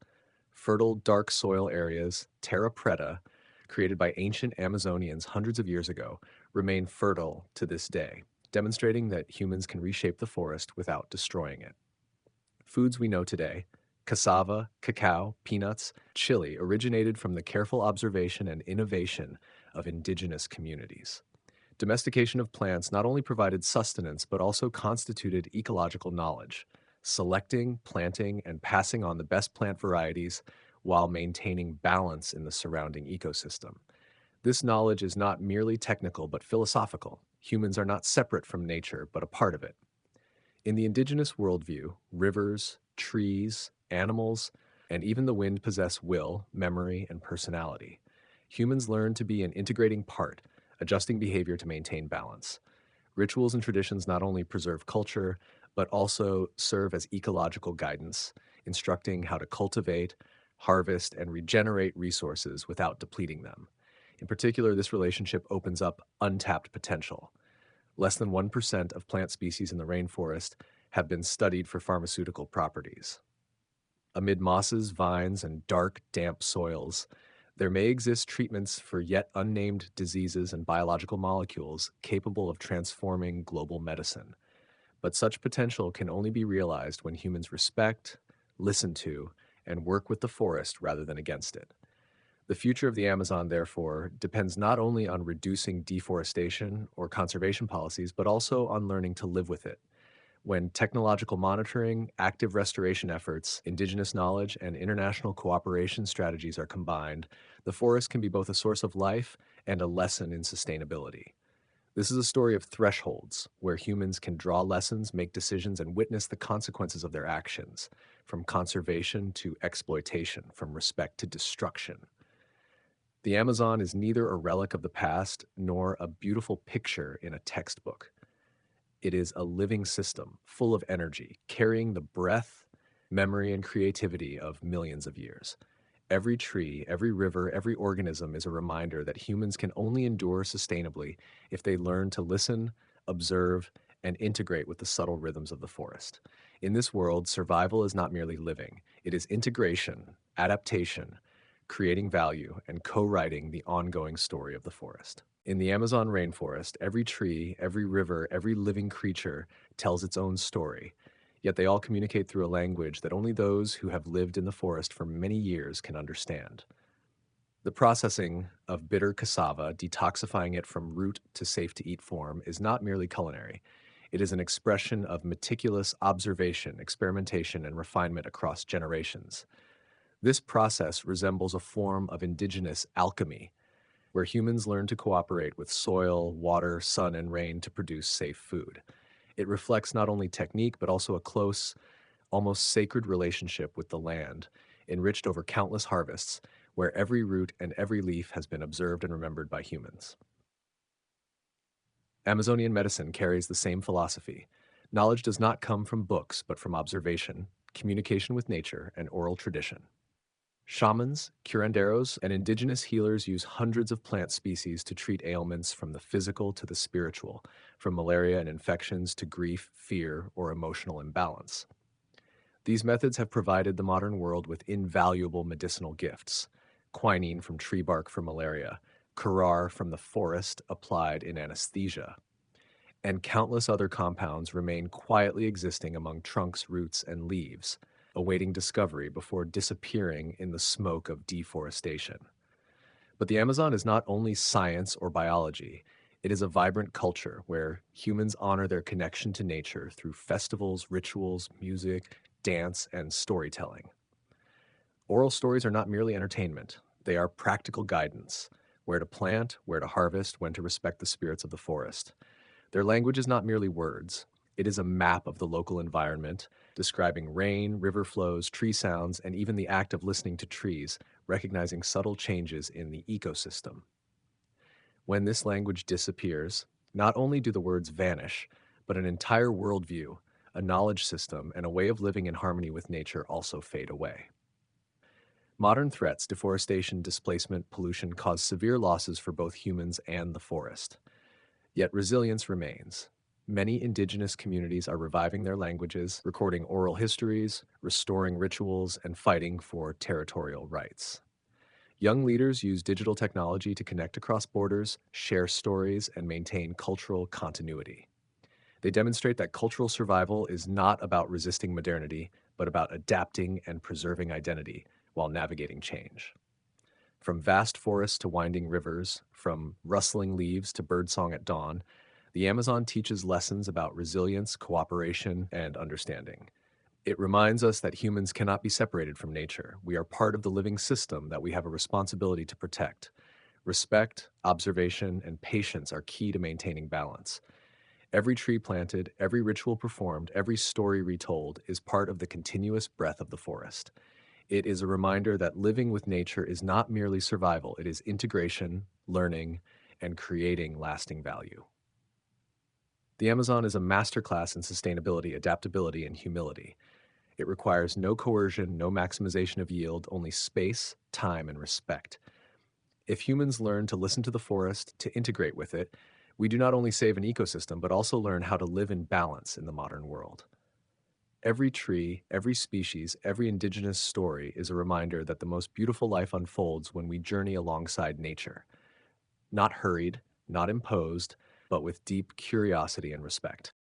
Fertile, dark soil areas, terra preta, created by ancient Amazonians hundreds of years ago, remain fertile to this day, demonstrating that humans can reshape the forest without destroying it. Foods we know today, cassava, cacao, peanuts, chili, originated from the careful observation and innovation of indigenous communities. Domestication of plants not only provided sustenance but also constituted ecological knowledge, selecting, planting, and passing on the best plant varieties while maintaining balance in the surrounding ecosystem. This knowledge is not merely technical but philosophical. Humans are not separate from nature but a part of it. In the indigenous worldview, rivers, trees, animals, and even the wind possess will, memory, and personality. Humans learn to be an integrating part, adjusting behavior to maintain balance. Rituals and traditions not only preserve culture, but also serve as ecological guidance, instructing how to cultivate, harvest, and regenerate resources without depleting them. In particular, this relationship opens up untapped potential. Less than 1% of plant species in the rainforest have been studied for pharmaceutical properties. Amid mosses, vines, and dark, damp soils, there may exist treatments for yet unnamed diseases and biological molecules capable of transforming global medicine. But such potential can only be realized when humans respect, listen to, and work with the forest rather than against it. The future of the Amazon, therefore, depends not only on reducing deforestation or conservation policies, but also on learning to live with it. When technological monitoring, active restoration efforts, indigenous knowledge, and international cooperation strategies are combined, the forest can be both a source of life and a lesson in sustainability. This is a story of thresholds, where humans can draw lessons, make decisions, and witness the consequences of their actions, from conservation to exploitation, from respect to destruction. The Amazon is neither a relic of the past nor a beautiful picture in a textbook. It is a living system full of energy, carrying the breath, memory, and creativity of millions of years. Every tree, every river, every organism is a reminder that humans can only endure sustainably if they learn to listen, observe, and integrate with the subtle rhythms of the forest. In this world, survival is not merely living, it is integration, adaptation, creating value, and co writing the ongoing story of the forest. In the Amazon rainforest, every tree, every river, every living creature tells its own story, yet they all communicate through a language that only those who have lived in the forest for many years can understand. The processing of bitter cassava, detoxifying it from root to safe to eat form, is not merely culinary. It is an expression of meticulous observation, experimentation, and refinement across generations. This process resembles a form of indigenous alchemy, where humans learn to cooperate with soil, water, sun, and rain to produce safe food. It reflects not only technique, but also a close, almost sacred relationship with the land, enriched over countless harvests, where every root and every leaf has been observed and remembered by humans. Amazonian medicine carries the same philosophy. Knowledge does not come from books, but from observation, communication with nature, and oral tradition. Shamans, curanderos, and indigenous healers use hundreds of plant species to treat ailments from the physical to the spiritual, from malaria and infections to grief, fear, or emotional imbalance. These methods have provided the modern world with invaluable medicinal gifts: quinine from tree bark for malaria, curare from the forest applied in anesthesia, and countless other compounds remain quietly existing among trunks, roots, and leaves, awaiting discovery before disappearing in the smoke of deforestation. But the Amazon is not only science or biology, it is a vibrant culture where humans honor their connection to nature through festivals, rituals, music, dance, and storytelling. Oral stories are not merely entertainment, they are practical guidance: where to plant, where to harvest, when to respect the spirits of the forest. Their language is not merely words, it is a map of the local environment, describing rain, river flows, tree sounds, and even the act of listening to trees, recognizing subtle changes in the ecosystem. When this language disappears, not only do the words vanish, but an entire worldview, a knowledge system, and a way of living in harmony with nature also fade away. Modern threats, deforestation, displacement, pollution, cause severe losses for both humans and the forest. Yet resilience remains. Many indigenous communities are reviving their languages, recording oral histories, restoring rituals, and fighting for territorial rights. Young leaders use digital technology to connect across borders, share stories, and maintain cultural continuity. They demonstrate that cultural survival is not about resisting modernity, but about adapting and preserving identity while navigating change. From vast forests to winding rivers, from rustling leaves to birdsong at dawn, the Amazon teaches lessons about resilience, cooperation, and understanding. It reminds us that humans cannot be separated from nature. We are part of the living system that we have a responsibility to protect. Respect, observation, and patience are key to maintaining balance. Every tree planted, every ritual performed, every story retold is part of the continuous breath of the forest. It is a reminder that living with nature is not merely survival, it is integration, learning, and creating lasting value. The Amazon is a masterclass in sustainability, adaptability, and humility. It requires no coercion, no maximization of yield, only space, time, and respect. If humans learn to listen to the forest, to integrate with it, we do not only save an ecosystem, but also learn how to live in balance in the modern world. Every tree, every species, every indigenous story is a reminder that the most beautiful life unfolds when we journey alongside nature, not hurried, not imposed, but with deep curiosity and respect.